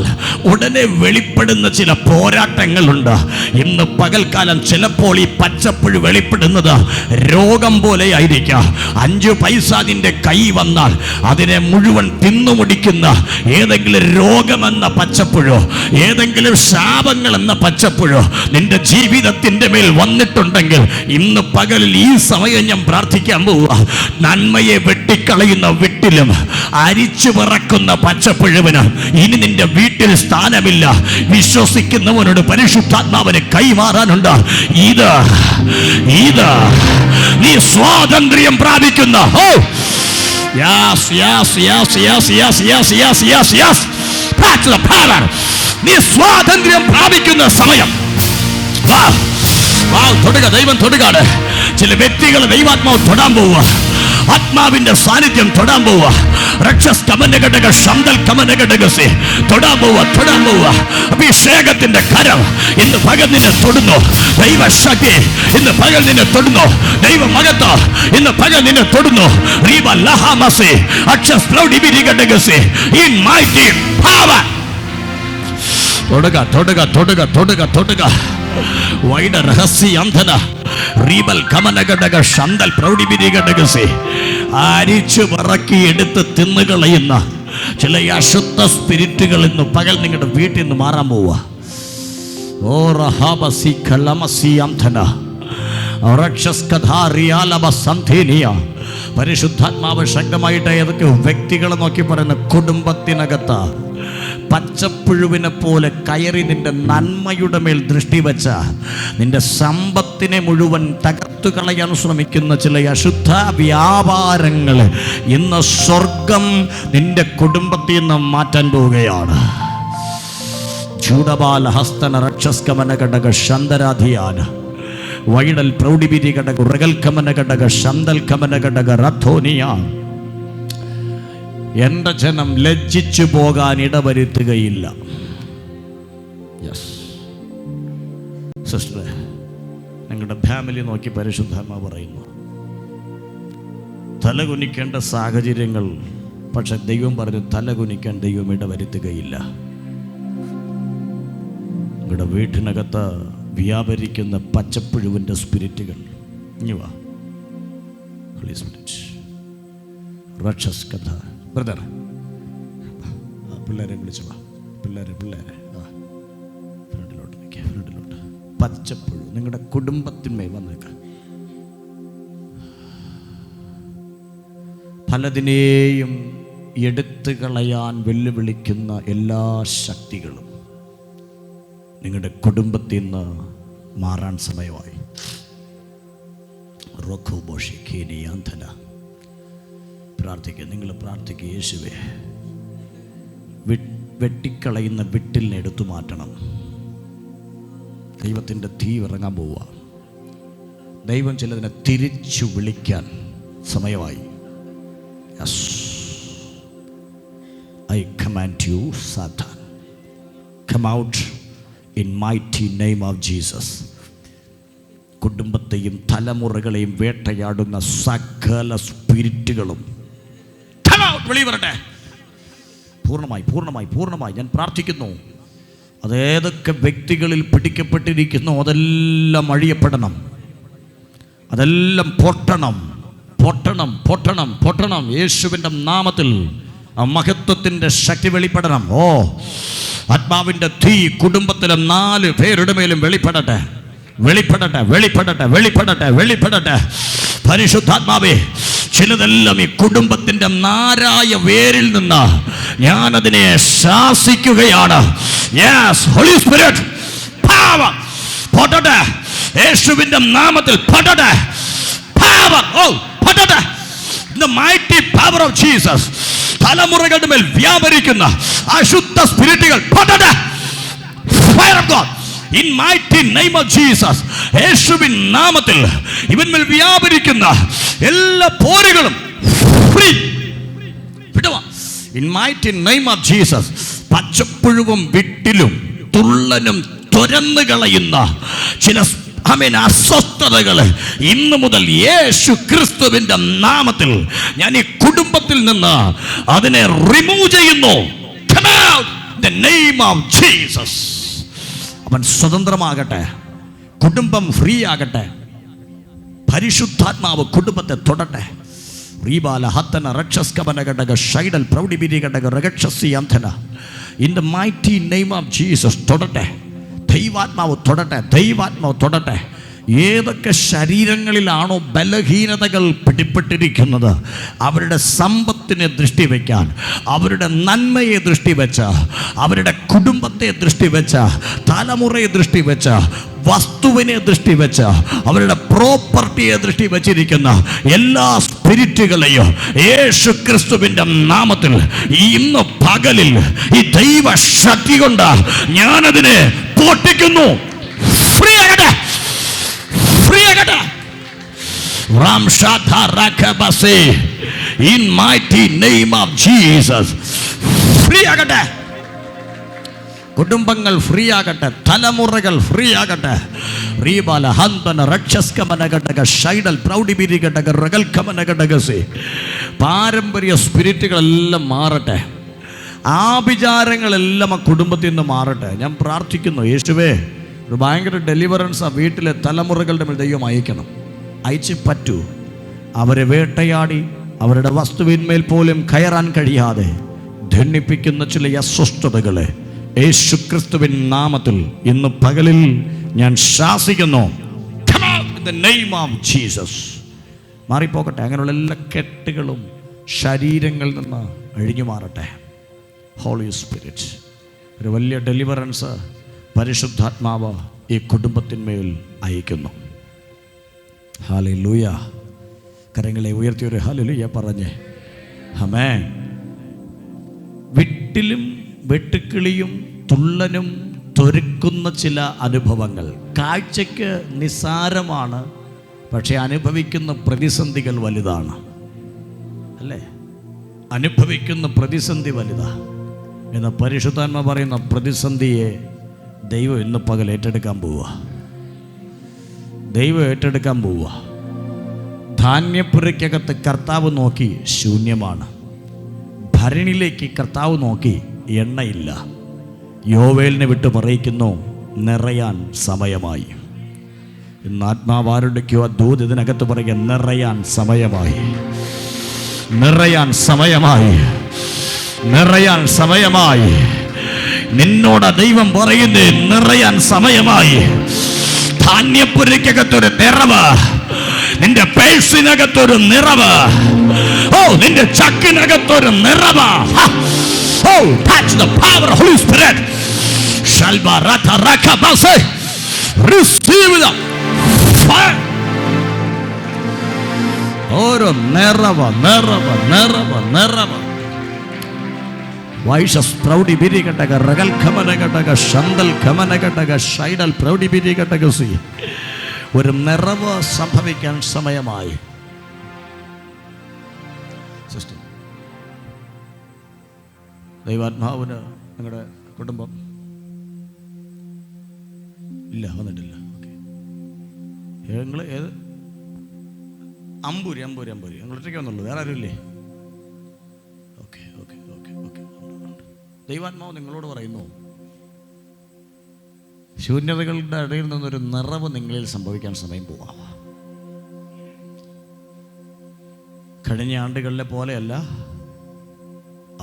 ഉടനെ വെളിപ്പെടുന്ന ചില പോരാട്ടങ്ങളുണ്ട്. ഇന്ന് പകൽക്കാലം ചിലപ്പോൾ ഈ പച്ചപ്പുഴു വെളിപ്പെടുന്നത് രോഗം പോലെ ആയിരിക്കാം. 5 പൈസ നിന്റെ കൈ വന്നാൽ അതിനെ മുഴുവൻ തിന്നുമുടിക്കുന്ന ഏതെങ്കിലും രോഗമെന്ന പച്ചപ്പുഴു, ഏതെങ്കിലും ശാപങ്ങൾ എന്ന പച്ചപ്പുഴു നിന്റെ ജീവിതത്തിന്റെ മേൽ വന്നിട്ടുണ്ടെങ്കിൽ ഇന്ന് പകലിൽ ഈ സമയം ഞാൻ പ്രാർത്ഥിക്കാൻ പോവുക. നന്മയെ വെട്ടിക്കളയുന്ന വിട്ടിലും അരിച്ചു പറക്കുന്ന പച്ചപ്പുഴുവിന് ഇനി നിന്റെ വീട്ടിൽ സ്ഥാനമില്ല. വിശ്വസിക്കുന്നവനോട് പരിശുദ്ധാത്മാവിന് കൈമാറാനുണ്ട്. ഇത് നീ സ്വാതന്ത്ര്യം പ്രാപിക്കുന്ന നീ സ്വാതന്ത്ര്യം പ്രാപിക്കുന്ന സമയം. തൊടുക, ദൈവം തൊടുകയാണ്. ചില വ്യക്തികളെ ദൈവാത്മാവ് തൊടാൻ പോവുക. ആത്മാവിന്റെ സാന്നിധ്യം തൊടാൻ പോവുക. തൊടാൻ പോവുക. അഭിഷേകത്തിന്റെ കരം ഇന്ന് പകൽ നിന്നെ തൊടുന്നു. ദൈവശക്തി ഇന്ന് പകൽ നിന്നെ തൊടുന്നു. ദൈവ മഹത്വം ഇന്ന് പകൽ നിന്നെ തൊടുന്നു. തൊടുക. വൈഡ രഹസ്യാന്ധന റീബൽ കമനഘടക ശന്തൽ പ്രൗഢിപിരിഘടകസി അരിച്ചു പറക്കി എടുത്ത് തിന്നുകളയുന്ന ചില അശുദ്ധ സ്പിരിറ്റുകൾ ഇന്ന് പകൽ നിങ്ങളുടെ വീട്ടിൽ നിന്ന് മാറാൻ പോവുക. ഓ റഹാബസി കലമസി അന്ധന പരിശുദ്ധാത്മാവ് ശക്തമായിട്ട് ഏതൊക്കെ വ്യക്തികളെ നോക്കി പറയുന്ന കുടുംബത്തിനകത്ത് പച്ചപ്പുഴുവിനെ പോലെ കയറി നിന്റെ നന്മയുടെ മേൽ ദൃഷ്ടി വെച്ച നിന്റെ സമ്പത്തിനെ മുഴുവൻ തകർത്തു കളയാൻ ശ്രമിക്കുന്ന ചില അശുദ്ധ വ്യാപാരങ്ങൾ ഇന്ന് സ്വർഗം നിന്റെ കുടുംബത്തിൽ നിന്ന് മാറ്റാൻ പോവുകയാണ്. ചൂടബാല ഹസ്തന രക്ഷസ്കമന ഘടക ശന്തരാധിയാന വൈഡൽ പ്രൗഢിപിരി ഘടക ഉറകൽക്കമന ഘടക ശന്തൽ കമന ഘടക റഥോനിയ. എൻ്റെ ജനം ലജ്ജിച്ചു പോകാൻ ഇടവരുത്തുകയില്ല. സിസ്റ്റർ, നിങ്ങളുടെ ഫാമിലി നോക്കി പരിശുദ്ധാത്മാവ് പറയുന്നു, തലകുനിക്കേണ്ട സാഹചര്യങ്ങൾ, പക്ഷെ ദൈവം പറഞ്ഞു തലകുനിക്കാൻ ദൈവം ഇടവരുത്തുകയില്ല. നിങ്ങളുടെ വീട്ടിനകത്ത് വ്യാപരിക്കുന്ന പച്ചപ്പുഴുവിൻ്റെ സ്പിരിറ്റുകൾ ഇനി വാ. ഹോളി സ്പിരിറ്റ് റക്ഷസ് കഥ ബ്രദർ, പിള്ളേരെ വിളിച്ചു വാ. പിള്ളേരെ ഫ്രണ്ടിലോട്ട് നിൽക്കുക. ഫ്രണ്ടിലോട്ട് പച്ചപ്പുഴു നിങ്ങളുടെ കുടുംബത്തിന്മേൽ വന്നേക്കാം. പലതിനെയും എടുത്തു കളയാൻ വെല്ലുവിളിക്കുന്ന എല്ലാ ശക്തികളും നിങ്ങളുടെ കുടുംബത്തിൽ നിന്ന് മാറാൻ സമയമായി. പ്രാർത്ഥിക്കുക, നിങ്ങൾ പ്രാർത്ഥിക്കുക. യേശുവേ, വെട്ടിക്കളയുന്ന വിട്ടിലിനെ എടുത്തു മാറ്റണം. ദൈവത്തിൻ്റെ തീ ഇറങ്ങാൻ പോവുക. ദൈവം ചിലതിനെ തിരിച്ചു വിളിക്കാൻ സമയമായി. I command you, Satan, come out in mighty name of Jesus. കുടുംബത്തെയും തലമുറകളെയും വേട്ടയാടുന്ന സകല സ്പിരിറ്റുകളും വെളിവരട്ടെ. പൂർണ്ണമായി ഞാൻ പ്രാർത്ഥിക്കുന്നു. അതേതൊക്കെ വ്യക്തികളിൽ പിടിക്കപ്പെട്ടിരിക്കുന്നു അതെല്ലാം അഴിയപ്പെടണം. അതെല്ലാം പൊട്ടണം. യേശുവിൻ്റെ നാമത്തിൽ ആ മഹത്വത്തിൻ്റെ ശക്തി വെളിപ്പെടണം. ആത്മാവിൻ്റെ തീ കുടുംബത്തിലെ 4 പേരുടെ മേലും വെളിപ്പെടട്ടെ. പരിശുദ്ധാത്മാവേ, ചിലതെല്ലാം ഈ കുടുംബത്തിൻ്റെ നാരായ വേരിൽ നിന്ന് ഞാനതിനെ ശാസിക്കുകയാണ്. ഹോളി സ്പിരിറ്റ് പവർ പൊട്ടട്ടെ. യേശുവിൻ്റെ നാമത്തിൽ പൊട്ടട്ടെ. പൊട്ടട്ടെ. The mighty power of Jesus. തലമുറകളുടെ മേൽ വ്യാപരിക്കുന്ന അശുദ്ധ സ്പിരിറ്റുകൾ പൊട്ടട്ടെ. Fire of God. In mighty name of Jesus. യേശുവിൻ നാമത്തിൽ ഇവന്മേൽ വ്യാപരിക്കുന്ന എല്ലാ പോരുകളും ഫ്രീ വിടുക. In mighty name of Jesus. പച്ചപ്പുഴുവും വിട്ടിലും തുള്ളനും തുരന്നു കളയുന്ന ചില അസ്വസ്ഥതകൾ ഇന്നു മുതൽ യേശു ക്രിസ്തുവിന്റെ നാമത്തിൽ ഞാൻ ഈ കുടുംബത്തിൽ നിന്ന് അതിനെ റിമൂവ് ചെയ്യുന്നു. Come out in the name of Jesus. അവൻ സ്വതന്ത്രമാകട്ടെ. കുടുംബം ഫ്രീ ആകട്ടെ. പരിശുദ്ധാത്മാവ് കുടുംബത്തെ തൊടട്ടെ. In the mighty name of Jesus. തൊടട്ടെ. ദൈവാത്മാവ് തൊടട്ടെ. ഏതൊക്കെ ശരീരങ്ങളിലാണോ ബലഹീനതകൾ പിടിപ്പെട്ടിരിക്കുന്നത് അവരുടെ സമ്പത്തിനെ ദൃഷ്ടി വയ്ക്കാൻ, അവരുടെ നന്മയെ ദൃഷ്ടി വെച്ച്, അവരുടെ കുടുംബത്തെ ദൃഷ്ടി വെച്ച്, തലമുറയെ ദൃഷ്ടി വെച്ച്, വസ്തുവിനെ ദൃഷ്ടി വെച്ച്, അവരുടെ പ്രോപ്പർട്ടിയെ ദൃഷ്ടി വെച്ചിരിക്കുന്ന എല്ലാ സ്പിരിറ്റുകളെയും യേശു ക്രിസ്തുവിൻ്റെ നാമത്തിൽ ഇന്ന് പകലിൽ ഈ ദൈവശക്തി കൊണ്ട് ഞാനതിനെ പൊട്ടിക്കുന്നു. ഫ്രീ ആകട്ടെ. In mighty name of Jesus. Free ആകട്ടെ, കുടുംബങ്ങൾ ഫ്രീ ആകട്ടെ, തലമുറകൾ ഫ്രീ ആകട്ടെ. റീബാല ഹന്തന രക്ഷസ്കമന ഘടക ഷൈഡൽ പ്രൗഢിബിരി ഘടക റഗൽക്കമന ഘടകസേ. പാരമ്പര്യ സ്പിരിറ്റുകളെല്ലാം മാറട്ടെ, ആഭിചാരങ്ങളെല്ലാം ആ കുടുംബത്തിൽ നിന്ന് മാറട്ടെ. ഞാൻ പ്രാർത്ഥിക്കുന്നു, യേശുവേ, ഒരു ഭയങ്കര ഡെലിവറൻസ് ആ വീട്ടിലെ തലമുറകളുടെ മേൽ ദൈവം അയക്കണം. അയച്ച് പറ്റൂ. അവരെ വേട്ടയാടി അവരുടെ വസ്തുവിന്മേൽ പോലും കയറാൻ കഴിയാതെ ധന്യപ്പിക്കുന്ന ചില അസ്വസ്ഥതകളെ യേശുക്രിസ്തുവിൻ നാമത്തിൽ ഇന്ന് പകലിൽ ഞാൻ ശാസിക്കുന്നു. In the name of Jesus. മാറിപ്പോകട്ടെ. അങ്ങനെയുള്ള എല്ലാ കെട്ടുകളും ശരീരങ്ങളിൽ നിന്ന് അഴിഞ്ഞു മാറട്ടെ. ഹോളി സ്പിരിറ്റ്, ഒരു വലിയ ഡെലിവറൻസ് പരിശുദ്ധാത്മാവ് ഈ കുടുംബത്തിന്മേൽ അയക്കുന്നു. ഹല്ലേലൂയ. കരങ്ങളെ ഉയർത്തിയൊരു ഹല്ലേലൂയ പറഞ്ഞേ. ആമേൻ. വിട്ടിലും വെട്ടുക്കിളിയും തുള്ളനും തൊരുക്കുന്ന ചില അനുഭവങ്ങൾ കാഴ്ചയ്ക്ക് നിസ്സാരമാണ്, പക്ഷെ അനുഭവിക്കുന്ന പ്രതിസന്ധികൾ വലുതാണ്. അല്ലേ? അനുഭവിക്കുന്ന പ്രതിസന്ധി വലുതാ എന്ന പരിശുദ്ധാത്മ പറയുന്ന പ്രതിസന്ധിയെ ദൈവം ഇന്ന് പകൽ ഏറ്റെടുക്കാൻ പോവുക. ദൈവം ഏറ്റെടുക്കാൻ പോവുക. ധാന്യപ്പുരയ്ക്കകത്ത് കർത്താവ് നോക്കി ശൂന്യമാണ്, ഭരണിയിലേക്ക് കർത്താവ് നോക്കി എണ്ണയില്ല. യോവേലിനെ വിട്ട് പറയിക്കുന്നു, നിറയാൻ സമയമായി. ഇന്ന് ആത്മാവാരുടെക്കോ ആ ദൂത് ഇതിനകത്ത് പറയുക, നിറയാൻ സമയമായി, നിറയാൻ സമയമായി, നിറയാൻ സമയമായി. നിന്നോട് ദൈവം പറയുന്നേ, നിറയാൻ സമയമായി. ധാന്യപ്പുരയ്ക്കകത്തൊരു നിറവ്, നിന്റെ പേഴ്സിനകത്തൊരു നിറവ്, ഓ നിന്റെ ചക്കിനകത്തൊരു നിറവ്. Oh, touch the power of Holy Spirit. Shalba rata raka base. Receive the fire. ഓരോ നിറവ് നിറവ് നിറവ് നിറവ്. വൈഷസ് പ്രൗഢി ബിരി ഘടക റഗൽ ഖമന ഘടക ശന്തൽ ഖമന ഘടക ഷൈഡൽ പ്രൗഢി ബിരി ഘടക സി. ഒരു നിറവ് സംഭവിക്കാൻ സമയമായി. സിസ്റ്റർ, ദൈവാത്മാവിന് നിങ്ങളുടെ കുടുംബം ഇല്ല, വന്നിട്ടില്ല. ഓക്കെ, നിങ്ങൾ ഏത് അമ്പൂരി അമ്പൂരി അമ്പൂരി നിങ്ങൾ ഒറ്റയ്ക്ക് വന്നുള്ളൂ, വേറെ ആരും ഇല്ലേ? Okay okay okay okay. ദൈവാത്മാവ് നിങ്ങളോട് പറയുന്നു, ശൂന്യതകളുടെ ഇടയിൽ നിന്നൊരു നിറവ് നിങ്ങളിൽ സംഭവിക്കാൻ സമയം പോവാം. കഴിഞ്ഞ ആണ്ടുകളിലെ പോലെയല്ല,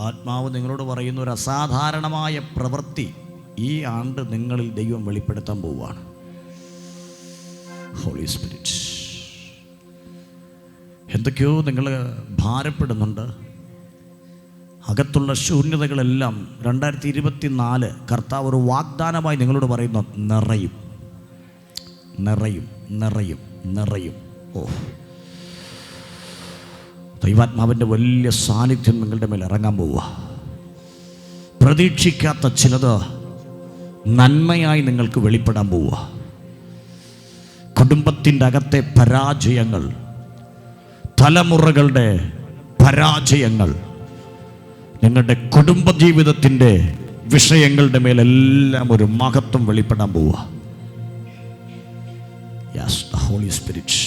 ആത്മാവ് നിങ്ങളോട് പറയുന്ന ഒരു അസാധാരണമായ പ്രവൃത്തി ഈ ആണ്ട് നിങ്ങളിൽ ദൈവം വെളിപ്പെടുത്താൻ പോവുകയാണ്. ഹോളി സ്പിരിറ്റ്, എന്തൊക്കെയോ നിങ്ങൾ ഭാരപ്പെടുന്നുണ്ട്. അകത്തുള്ള ശൂന്യതകളെല്ലാം 2024 കർത്താവ് ഒരു വാഗ്ദാനമായി നിങ്ങളോട് പറയുന്നു, നിറയും നിറയും നിറയും നിറയും. ഓ, ദൈവാത്മാവിൻ്റെ വലിയ സാന്നിധ്യം നിങ്ങളുടെ മേൽ ഇറങ്ങാൻ പോവുക. പ്രതീക്ഷിക്കാത്ത ചിലത് നന്മയായി നിങ്ങൾക്ക് വെളിപ്പെടാൻ പോവുക. കുടുംബത്തിൻ്റെ അകത്തെ പരാജയങ്ങൾ, തലമുറകളുടെ പരാജയങ്ങൾ, നിങ്ങളുടെ കുടുംബജീവിതത്തിൻ്റെ വിഷയങ്ങളുടെ മേലെല്ലാം ഒരു മഹത്വം വെളിപ്പെടാൻ പോവുക. Yes, the holy spirit.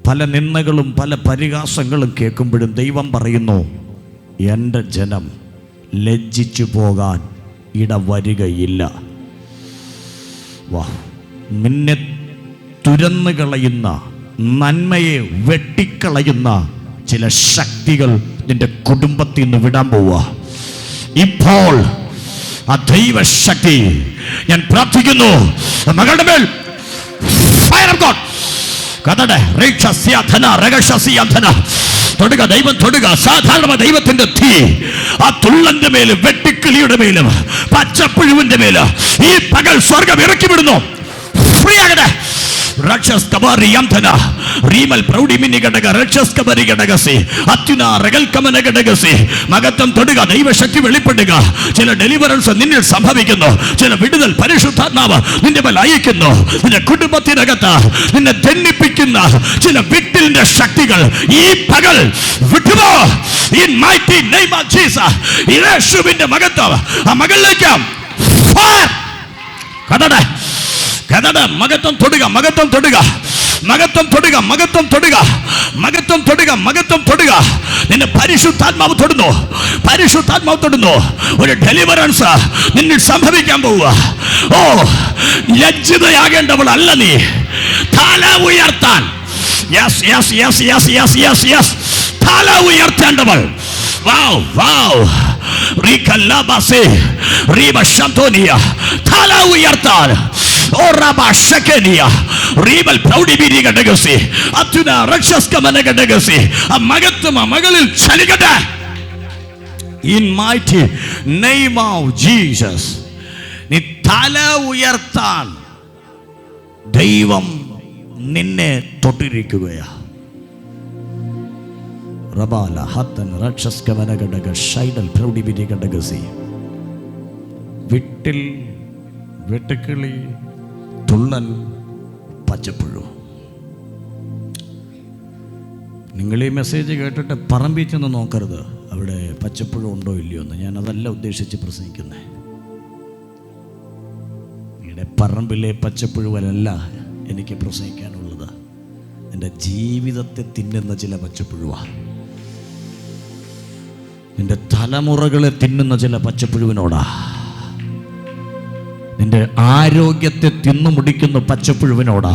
പല നിന്ദകളും പല പരിഹാസങ്ങളും കേൾക്കുമ്പോഴും ദൈവം പറയുന്നു, എൻ്റെ ജനം ലജ്ജിച്ചു പോകാൻ ഇടവരികയില്ല. വാ, നിന്നെ തുരന്നു കളയുന്ന, നന്മയെ വെട്ടിക്കളയുന്ന ചില ശക്തികൾ നിന്റെ കുടുംബത്തിൽ നിന്ന് വിടാൻ പോവുക. ഇപ്പോൾ ആ ദൈവശക്തി ഞാൻ പ്രാർത്ഥിക്കുന്നു, മകളുടെ മേൽ ഫയർ ഓഫ് ഗോഡ് തൊടുക. ദൈവം തൊടുക. സാധാരണ ദൈവത്തിന്റെ തീ ആ തുള്ളന്റെ മേലും വെട്ടിക്കിളിയുടെ മേലും പച്ചപ്പുഴുവിന്റെ മേലും ഈ പകൽ സ്വർഗം ഇറക്കി വിടുന്നു. ഫ്രീ ആകട്ടെ. റീമൽ പ്രൗഢിമിനി ഘടക രക്ഷസ്കബരി ഘടകസി അത്യുന റഗൽകമന ഘടകസി. മഹത്വം തൊടുക, ദൈവശക്തി വെളിപ്പെടുക. ചില ഡെലിവറൻസ് നിന്നിൽ സംഭവിക്കുന്നു, ചില വിടുതൽ പരിശുദ്ധാത്മാവ് നിന്റെ മേൽ അയക്കുന്നു. നിന്റെ കുടുംബത്തിനകത്ത് നിന്നെ ദണ്ഡിപ്പിക്കുന്ന ചില വിട്ടിലിന്റെ ശക്തികൾ ഈ പകൽ വിട്ടുപോ. In mighty name of Jesus. യേശുവിന്റെ മഹത്വം ആ മകളിലേക്ക് മഹത്വം തൊടുക, മഹത്വം തൊടുക, മഹത്വം തൊടുക, മഹത്വം തൊടുക, മഹത്വം തൊടുക, മഹത്വം തൊടുക. നിന്നെ പരിശുദ്ധാത്മാവ് തൊടുന്നു, പരിശുദ്ധാത്മാവ് തൊടുന്നു. ഒരു ഡെലിവറൻസ് നിന്നിൽ സംഭവിക്കാൻ പോവുക. ഓ, ലജ്ജിതയാകേണ്ടവൾ അല്ല നീ, തല ഉയർത്താൻ. Yes yes yes yes yes yes yes, തല ഉയർത്തേണ്ടവൾ. വാവ് വാവ്, തല ഉയർത്താൻ. മകളിൽ ചലിക്കട്ടെ. In mighty name of Jesus. നീ തല ഉയർത്താൻ ദൈവം നിന്നെ തൊട്ടിരിക്കുകയാ. റബാല ഹത്തൻ രക്ഷസ്കവന ഘടക ഷൈഡൽ പ്രൗഢിബിരി ഘടകസി. വിട്ടിൽ, വെട്ടുക്കിളി, തുള്ളൽ, പച്ചപ്പുഴു. നിങ്ങൾ ഈ മെസ്സേജ് കേട്ടിട്ട് പറമ്പിൽ ചെന്ന് നോക്കരുത് അവിടെ പച്ചപ്പുഴ ഉണ്ടോ ഇല്ലയോ എന്ന്. ഞാൻ അതല്ല ഉദ്ദേശിച്ച് പ്രസംഗിക്കുന്നത്. നിങ്ങളുടെ പറമ്പിലെ പച്ചപ്പുഴുവലല്ല എനിക്ക് പ്രസംഗിക്കാനുള്ളത്. എൻ്റെ ജീവിതത്തെ തിന്നുന്ന ചില പച്ചപ്പുഴുവാണ്. നിന്റെ തലമുറകളെ തിന്നുന്ന ചില പച്ചപ്പുഴുവിനോടാ. നിന്റെ ആരോഗ്യത്തെ തിന്നു മുടിക്കുന്ന പച്ചപ്പുഴുവിനോടാ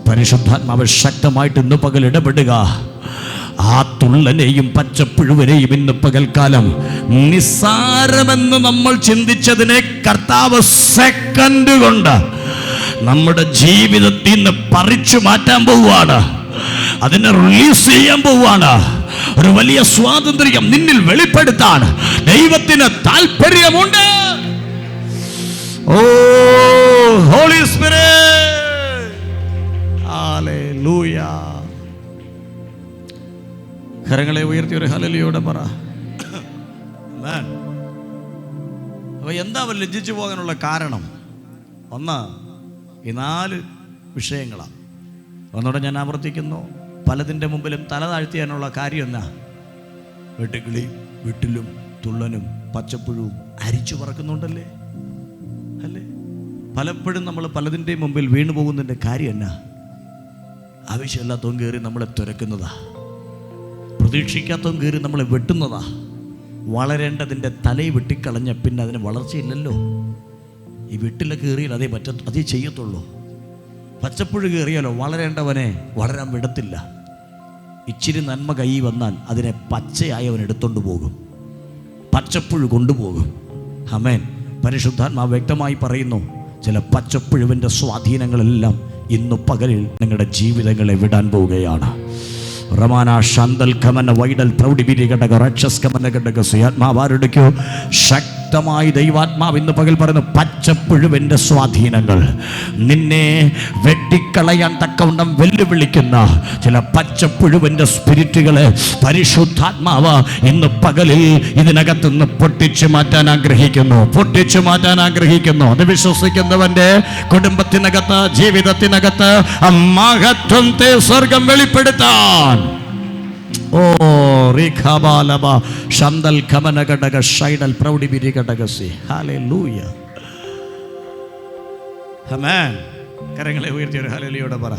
പരിശുദ്ധാത്മാവ് ശക്തമായിട്ട് ഇന്ന് പകൽ ഇടപെടുക. ആ തുള്ളനെയും പച്ചപ്പുഴുവിനെയും ഇന്ന് പകൽക്കാലം നിസ്സാരമെന്ന് നമ്മൾ ചിന്തിച്ചതിനെ കർത്താവ് സെക്കൻഡ് കൊണ്ട് നമ്മുടെ ജീവിതത്തിൽ നിന്ന് പറിച്ചു മാറ്റാൻ പോവുകയാണ്. അതിനെ റിലീസ് ചെയ്യാൻ പോവുകയാണ്. ഒരു വലിയ സ്വാതന്ത്ര്യം നിന്നിൽ വെളിപ്പെടുത്താൻ ദൈവത്തിന് താല്പര്യമുണ്ട്. ഓ ഹോളി സ്പിരിറ്റ്, ഹല്ലേലൂയ. കരങ്ങളെ ഉയർത്തി ഒരു ഹല്ലേലൂയോടെ പറ. അപ്പൊ എന്താ അവർ ലജ്ജിച്ചു പോകാനുള്ള കാരണം? ഒന്ന്, ഈ 4 വിഷയങ്ങളാണ്. ഒന്നുകൂടെ ഞാൻ ആവർത്തിക്കുന്നു. പലതിൻ്റെ മുമ്പിലും തല താഴ്ത്തിയാനുള്ള കാര്യം എന്നാ? വെട്ടുക്കിളി, വിട്ടിലും, തുള്ളനും, പച്ചപ്പുഴുവും അരിച്ചു പറക്കുന്നുണ്ടല്ലേ അല്ലേ? പലപ്പോഴും നമ്മൾ പലതിൻ്റെയും മുമ്പിൽ വീണു പോകുന്നതിൻ്റെ കാര്യം എന്നാ? ആവശ്യമില്ലാത്തവൻ കയറി നമ്മളെ തുരക്കുന്നതാ, പ്രതീക്ഷിക്കാത്തവൻ കയറി നമ്മളെ വെട്ടുന്നതാ. വളരേണ്ടതിൻ്റെ തലയിൽ വെട്ടിക്കളഞ്ഞ പിന്നെ അതിന് വളർച്ചയില്ലല്ലോ. ഈ വെട്ടിലൊക്കെ കയറിയാൽ അതേ ചെയ്യത്തുള്ളൂ. പച്ചപ്പുഴു കയറിയാലോ വളരേണ്ടവനെ വളരാൻ വിടത്തില്ല. ഇച്ചിരി നന്മ കൈ വന്നാൽ അതിനെ പച്ചയായി അവൻ എടുത്തുകൊണ്ട് പോകും, പച്ചപ്പുഴു കൊണ്ടുപോകും. ആമേൻ. പരിശുദ്ധാത്മാവ് വ്യക്തമായി പറയുന്നു, ചില പച്ചപ്പുഴുവിൻ്റെ സ്വാധീനങ്ങളെല്ലാം ഇന്ന് പകലിൽ നിങ്ങളുടെ ജീവിതങ്ങളെ വിടാൻ പോവുകയാണ്. റമാന ശാന്തൽ കമന വൈഡൽ പ്രൗഢിബിരി ഘടക രാക്ഷസ് കമന ഘടക സുയാത്മാവാരെടുക്കോ. ശക്തമായി ദൈവാത്മാവ് ഇന്ന് പകൽ പറയുന്നു, പച്ചപ്പുഴുവിൻ്റെ സ്വാധീനങ്ങൾ നിന്നെ വെട്ടിക്കളയാൻ തക്കവണ്ണം വെല്ലുവിളിക്കുന്ന ചില പച്ചപ്പുഴുവിൻ്റെ സ്പിരിറ്റുകളെ പരിശുദ്ധാത്മാവ് ഇന്ന് പകലിൽ ഇതിനകത്തുനിന്ന് പൊട്ടിച്ചു മാറ്റാൻ ആഗ്രഹിക്കുന്നു, പൊട്ടിച്ചു മാറ്റാൻ ആഗ്രഹിക്കുന്നു. അത് വിശ്വസിക്കുന്നവൻ്റെ കുടുംബത്തിനകത്ത്, ജീവിതത്തിനകത്ത് മഹത്വത്തെ സ്വർഗം വെളിപ്പെടുത്താൻ. ഓ റിഖബാലബ ശാന്തൽ കമന ഘടക ഷൈഡൽ പ്രൗഢിബിരി ഘടകസി. ഹല്ലേലൂയ. ആമേൻ. കരങ്ങളെ ഉയർത്തി ഒരു ഹല്ലേലൂയോടെ പറ.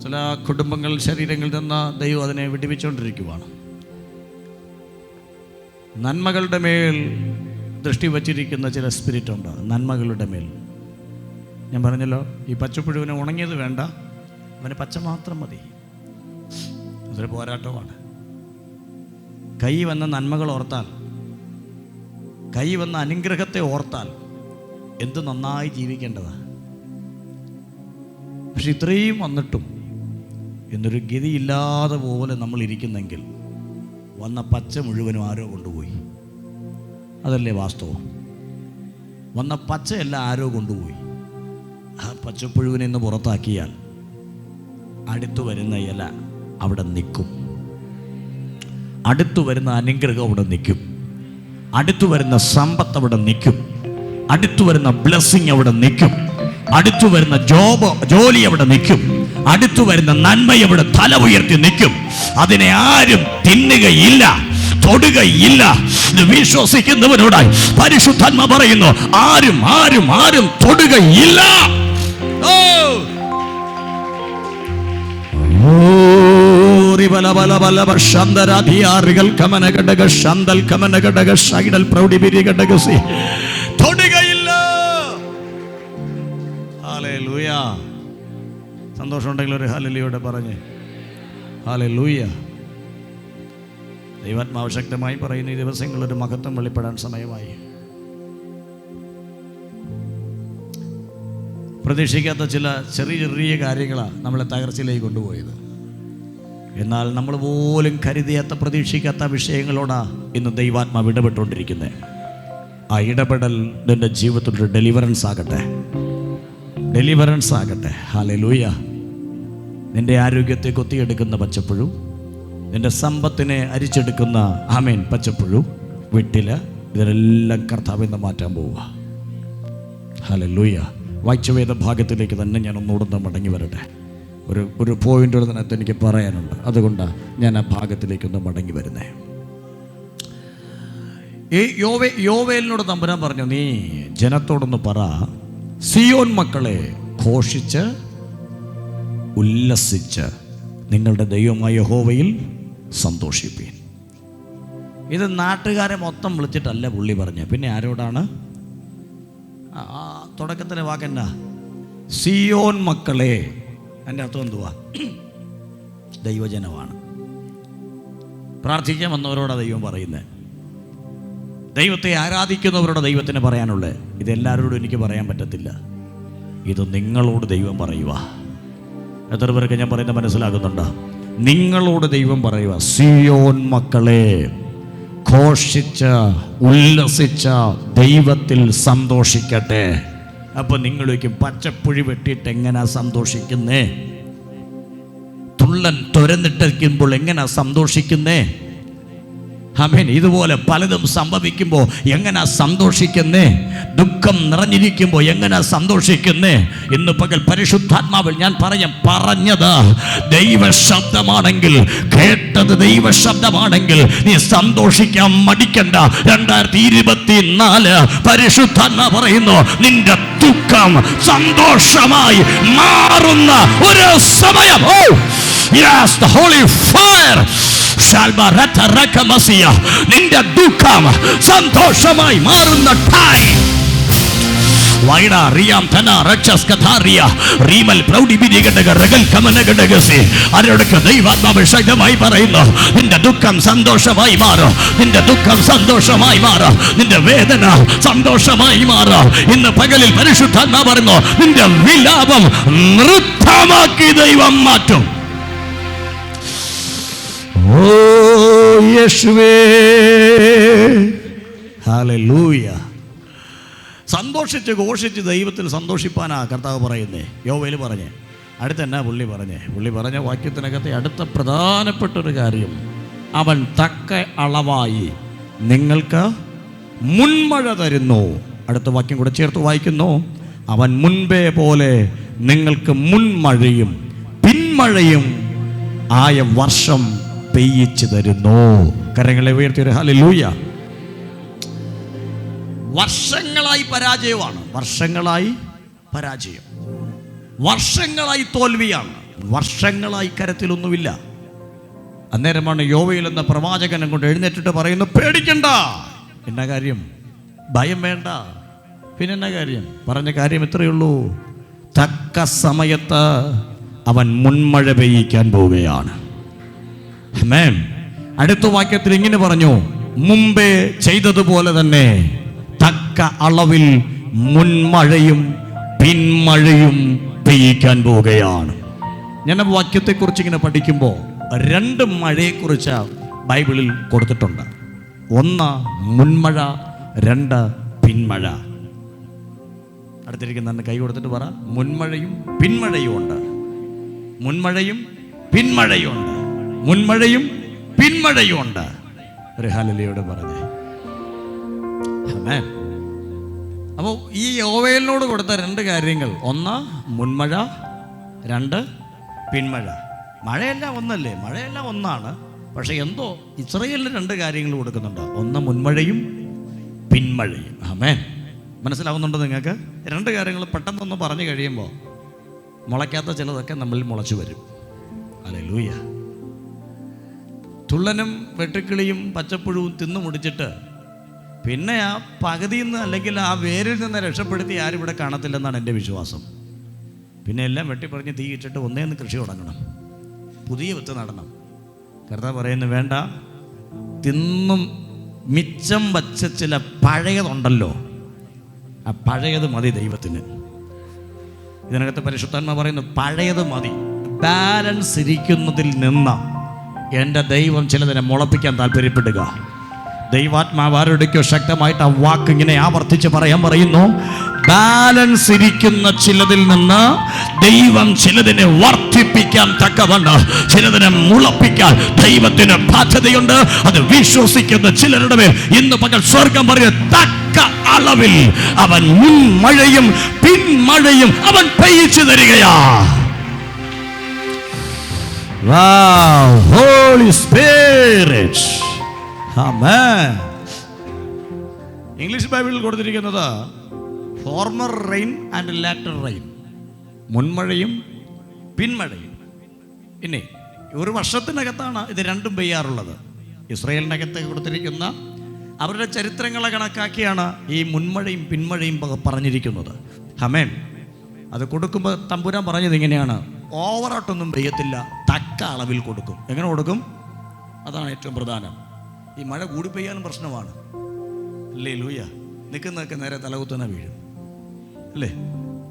ചില കുടുംബങ്ങൾ, ശരീരങ്ങളിൽ നിന്ന് ദൈവം അതിനെ വിടുവിച്ചുകൊണ്ടിരിക്കുകയാണ്. നന്മകളുടെ മേൽ ദൃഷ്ടി വച്ചിരിക്കുന്ന ചില സ്പിരിറ്റ് ഉണ്ട്. നന്മകളുടെ മേൽ ഞാൻ പറഞ്ഞല്ലോ, ഈ പച്ചപ്പുഴുവിനെ ഉണങ്ങിയത് വേണ്ട, അവന് പച്ച മാത്രം മതി. അതൊരു പോരാട്ടമാണ്. കൈ വന്ന നന്മകൾ ഓർത്താൽ, കൈ വന്ന അനുഗ്രഹത്തെ ഓർത്താൽ എന്ത് നന്നായി ജീവിക്കേണ്ടതാണ്. പക്ഷെ ഇത്രയും വന്നിട്ടും എന്നൊരു ഗതിയില്ലാതെ പോലെ നമ്മൾ ഇരിക്കുന്നെങ്കിൽ വന്ന പച്ച മുഴുവനും ആരോ കൊണ്ടുപോയി. അതല്ലേ വാസ്തവം? വന്ന പച്ചയെല്ലാം ആരോ കൊണ്ടുപോയി. ആ പച്ചപ്പുഴുവിനെ ഇന്ന് പുറത്താക്കിയാൽ അടുത്തു വരുന്ന ഇല അവിടെ നിൽക്കും, അടുത്തു വരുന്ന അനുഗ്രഹം അവിടെ നിൽക്കും, അടുത്തു വരുന്ന സമ്പത്ത് അവിടെ നിൽക്കും, അടുത്തു വരുന്ന ബ്ലെസ്സിങ് അവിടെ നിൽക്കും, അടുത്തു വരുന്ന ജോലി അവിടെ നിൽക്കും, അടുത്തു വരുന്ന നന്മ അവിടെ തല ഉയർത്തി നിൽക്കും. അതിനെ ആരും തിന്നുകയില്ല, തൊടുകയില്ല. ഇത് വിശ്വസിക്കുന്നവരോടായി പരിശുദ്ധാത്മാ പറയുന്നു, ആരും ആരും ആരും തൊടുകയില്ല. തൊടുകയില്ല. ഹല്ലേലൂയ. സന്തോഷം ഉണ്ടെങ്കിൽ ഒരു ഹല്ലേലൂയ പറഞ്ഞേ. ഹല്ലേലൂയ. ദൈവാത്മാവ് ശക്തമായി പറയുന്ന ഈ ദിവസങ്ങളൊരു മഹത്വം വെളിപ്പെടാൻ സമയമായി. പ്രതീക്ഷിക്കാത്ത ചില ചെറിയ ചെറിയ കാര്യങ്ങളാണ് നമ്മളെ തകർച്ചയിലേക്ക് കൊണ്ടുപോയത്. എന്നാൽ നമ്മൾ പോലും കരുതിയാത്ത പ്രതീക്ഷിക്കാത്ത വിഷയങ്ങളോടാണ് ഇന്ന് ദൈവാത്മാവ് ഇടപെട്ടുകൊണ്ടിരിക്കുന്നത്. ആ ഇടപെടൽ നിൻ്റെ ജീവിതത്തിലൊരു ഡെലിവറൻസ് ആകട്ടെ, ഡെലിവറൻസ് ആകട്ടെ. ഹല്ലേലൂയ. നിൻ്റെ ആരോഗ്യത്തെ കൊത്തിയെടുക്കുന്ന പച്ചപ്പുഴു, നിൻ്റെ സമ്പത്തിനെ അരിച്ചെടുക്കുന്ന ആമേൻ പച്ചപ്പുഴു, വിട്ടില, ഇതിനെല്ലാം കർത്താവ് ഇന്ന് മാറ്റാൻ പോവുക. ഹല്ലേലൂയ. വായിച്ച വേദഭാഗത്തിലേക്ക് തന്നെ ഞാൻ ഒന്നുകൂടെ മടങ്ങി വരട്ടെ. ഒരു പോയിന്റ് അതിനകത്ത് എനിക്ക് പറയാനുണ്ട്, അതുകൊണ്ടാണ് ഞാൻ ആ ഭാഗത്തിലേക്കൊന്ന് മടങ്ങി വരുന്നേ. ഈ യോവേലിനോട് തമ്പുരാൻ പറഞ്ഞു, നീ ജനത്തോടൊന്ന് പറ, സിയോൻ മക്കളെ ഘോഷിച്ച് ഉല്ലസിച്ച് നിങ്ങളുടെ ദൈവമായ യഹോവയിൽ സന്തോഷിപ്പീൻ. ഇത് നാട്ടുകാരെ മൊത്തം വിളിച്ചിട്ടല്ല പുള്ളി പറഞ്ഞ, പിന്നെ ആരോടാണ്? തുടക്കത്തിലെ വാക്കെന്നാ? സിയോൻ മക്കളെ. എൻ്റെ അർത്ഥം എന്തുവാ? ദൈവജനമാണ്. പ്രാർത്ഥിക്കാൻ വന്നവരോടാണ് ദൈവം പറയുന്നത്. ദൈവത്തെ ആരാധിക്കുന്നവരോട് ദൈവത്തിന് പറയാനുള്ളത്. ഇതെല്ലാവരോടും എനിക്ക് പറയാൻ പറ്റത്തില്ല, ഇത് നിങ്ങളോട് ദൈവം പറയുക. എത്ര പേർക്ക് ഞാൻ പറയുന്നത് മനസ്സിലാകുന്നുണ്ടോ? നിങ്ങളോട് ദൈവം പറയുക, സിയോൻ മക്കളെ ഘോഷിച്ച് ഉല്ലസിച്ച ദൈവത്തിൽ സന്തോഷിക്കട്ടെ. അപ്പൊ നിങ്ങളേക്കും പച്ചപ്പുഴി വെട്ടിയിട്ട് എങ്ങനാ സന്തോഷിക്കുന്നേ? തുള്ളൻ തുരന്നിട്ടിരിക്കുമ്പോൾ എങ്ങനാ സന്തോഷിക്കുന്നേ? ആമേൻ. ഇതുപോലെ പലതും സംഭവിക്കുമ്പോൾ എങ്ങനാ സന്തോഷിക്കുന്നേ? ദുഃഖം നിറഞ്ഞിരിക്കുമ്പോൾ എങ്ങനാ സന്തോഷിക്കുന്നേ? ഇന്ന് പകൽ പരിശുദ്ധാത്മാവിൽ ഞാൻ പറഞ്ഞത് ദൈവശബ്ദമാണെങ്കിൽ, കേട്ടത് ദൈവശബ്ദമാണെങ്കിൽ നീ സന്തോഷിക്കാൻ മടിക്കണ്ട. 2024 പരിശുദ്ധാത്മാ പറയുന്നു, നിന്റെ ദുഃഖം സന്തോഷമായി മാറുന്ന ഒരു സമയം. Yes, the holy fire. നിന്റെ ദുഃഖം സന്തോഷമായി മാറുന്ന ടൈം. ദൈവാത്മാവ് പറയുന്നു, നിന്റെ ദുഃഖം സന്തോഷമായി മാറും, നിന്റെ ദുഃഖം സന്തോഷമായി മാറും, നിന്റെ വേദന സന്തോഷമായി മാറും. ഇന്ന് പകലിൽ പരിശുദ്ധാത്മാ പറയുന്നു, നിന്റെ വിലാപം നൃത്തമാക്കി ദൈവം മാറ്റും. ഓ യേശുവേ, ഹല്ലേലൂയ. സന്തോഷിച്ച് ഘോഷിച്ച് ദൈവത്തിൽ സന്തോഷിപ്പാനാ കർത്താവ് പറയുന്നേ. യോവേൽ പറഞ്ഞേ. അടുത്ത എന്നാ പുള്ളി പറഞ്ഞ വാക്യത്തിനകത്തെ അടുത്ത പ്രധാനപ്പെട്ടൊരു കാര്യം, അവൻ തക്ക അളവായി നിങ്ങൾക്ക് മുൻമഴ തരുന്നു. അടുത്ത വാക്യം കൂടെ ചേർത്ത് വായിക്കുന്നു, അവൻ മുൻപേ പോലെ നിങ്ങൾക്ക് മുൻമഴയും പിന്മഴയും ആയ വർഷം പെയ്യിച്ചു തരുന്നു. കരങ്ങളെ ഉയർത്തിയൊരു ഹല്ലേലൂയ. വർഷങ്ങളായി പരാജയമാണ്, വർഷങ്ങളായി പരാജയം, വർഷങ്ങളായി തോൽവിയാണ്, വർഷങ്ങളായി കരത്തിലൊന്നുമില്ല. അന്നേരമാണ് യോവേൽ എന്ന പ്രവാചകനെ കൊണ്ട് എഴുന്നേറ്റിട്ട് പറയുന്നു, പേടിക്കണ്ട. എന്നാ കാര്യം? ഭയം വേണ്ട. പിന്നെന്നാ കാര്യം? പറഞ്ഞ കാര്യം ഇത്രയേ ഉള്ളൂ, തക്ക സമയത്ത് അവൻ മുൻമഴ പെയ്യിക്കാൻ പോവുകയാണ്. ആമേൻ. അടുത്ത വാക്യത്തിൽ ഇങ്ങനെ പറഞ്ഞു, മുമ്പേ ചെയ്തതുപോലെ തന്നെ തക്ക അളവിൽ മുൻമഴയും പിന്മഴയും പെയ്യിക്കാൻ പോവുകയാണ്. ഞാൻ ആ വാക്യത്തെക്കുറിച്ച് ഇങ്ങനെ പഠിക്കുമ്പോൾ 2 മഴയെക്കുറിച്ച് ബൈബിളിൽ കൊടുത്തിട്ടുണ്ട്. 1 മുൻമഴ, 2 പിന്മഴ. അടുത്തിരിക്കുന്ന കൈ കൊടുത്തിട്ട് പറ, മുൻമഴയും പിന്മഴയും ഉണ്ട്. മുൻമഴയും പിന്മഴയും ഉണ്ട്. മുൻമഴയും പിന്മഴയും ഉണ്ട്. ഒരു ഹല്ലേലൂയ പറഞ്ഞേ. ആമേൻ. അപ്പോൾ ഈ യോവേലിനോട് കൊടുത്ത 2 കാര്യങ്ങൾ, 1 മുൻമഴ, 2 പിന്മഴ. മഴയെല്ലാം ഒന്നല്ലേ? മഴയെല്ലാം ഒന്നാണ്. പക്ഷെ എന്തോ ഇസ്രായേലിന് 2 കാര്യങ്ങൾ കൊടുക്കുന്നുണ്ട്. 1 മുൻമഴയും പിന്മഴയും. ആമേൻ. മനസ്സിലാവുന്നുണ്ടോ നിങ്ങൾക്ക്? 2 കാര്യങ്ങൾ പെട്ടെന്നൊന്ന് പറഞ്ഞു കഴിയുമ്പോൾ മുളയ്ക്കാത്ത ചിലതൊക്കെ നമ്മളിൽ മുളച്ചു വരും. ഹല്ലേലൂയ. തുള്ളനും വെട്ടുക്കിളിയും പച്ചപ്പുഴുവും തിന്നു മുടിച്ചിട്ട് പിന്നെ ആ പകുതിയിൽ നിന്ന് അല്ലെങ്കിൽ ആ വേരിൽ നിന്ന് രക്ഷപ്പെടുത്തി ആരും ഇവിടെ കാണത്തില്ലെന്നാണ് എൻ്റെ വിശ്വാസം. പിന്നെ എല്ലാം വെട്ടിപ്പറിഞ്ഞ് തീ ഇട്ടിട്ട് ഒന്നേന്ന് കൃഷി തുടങ്ങണം, പുതിയ വിത്ത് നടണം. കർത്താവ് പറയുന്നു, വേണ്ട, തിന്നും മിച്ചം വച്ച ചില പഴയതുണ്ടല്ലോ, ആ പഴയത് മതി ദൈവത്തിന്. ഇതിനകത്ത് പരിശുദ്ധാത്മാ പറയുന്നു, പഴയത് മതി. ബാലൻസ് ഇരിക്കുന്നതിൽ നിന്ന് എൻ്റെ ദൈവം ചിലതിനെ മുളപ്പിക്കാൻ താല്പര്യപ്പെടുക. ദൈവാത്മാവ് ആരുടെക്കോ ശക്തമായിട്ട് ആ വാക്ക് ഇങ്ങനെ ആവർത്തിച്ച് പറയുന്നു, ബാലൻസ് ഇരിക്കുന്ന ചിലതിൽ നിന്ന് ദൈവം ചിലതിനെ വർദ്ധിപ്പിക്കാൻ തക്കവണ്ണം, ചിലതിനെ മുളപ്പിക്കാൻ ദൈവത്തിന് ബാധ്യതയുണ്ട്. അത് വിശ്വസിക്കുന്ന ചിലരുടെ മേൽ ഇന്ന് പകൽ സ്വർഗം പറയുന്ന തക്ക അളവിൽ അവൻ മുൻമഴയും പിന്മഴയും അവൻ പെയ്യിച്ചു തരികയാ. Wow, Holy Spirit. Amen. English ബൈബിളിൽ കൊടുത്തിരിക്കുന്നത് former rain and latter rain, മുൻമഴയും പിന്മഴയും. ഇനി ഒരു വർഷത്തിനകത്താണ് ഇത് രണ്ടും പെയ്യാറുള്ളത്. ഇസ്രായേലിനകത്ത് കൊടുത്തിരിക്കുന്ന അവരുടെ ചരിത്രങ്ങളെ കണക്കാക്കിയാണ് ഈ മുൻമഴയും പിന്മഴയും പറഞ്ഞിരിക്കുന്നത്. ആമേൻ. അത് കൊടുക്കുമ്പോൾ തമ്പുരാൻ പറഞ്ഞത് ഇങ്ങനെയാണ്, ഓവറായിട്ടൊന്നും പെയ്യത്തില്ല, തക്ക അളവിൽ കൊടുക്കും. എങ്ങനെ കൊടുക്കും? അതാണ് ഏറ്റവും പ്രധാനം. ഈ മഴ കൂടി പെയ്യാനും പ്രശ്നമാണ്. ഹല്ലേലൂയ. നിൽക്കുന്നതൊക്കെ നേരെ തലകുത്തുന്ന വീഴും അല്ലേ?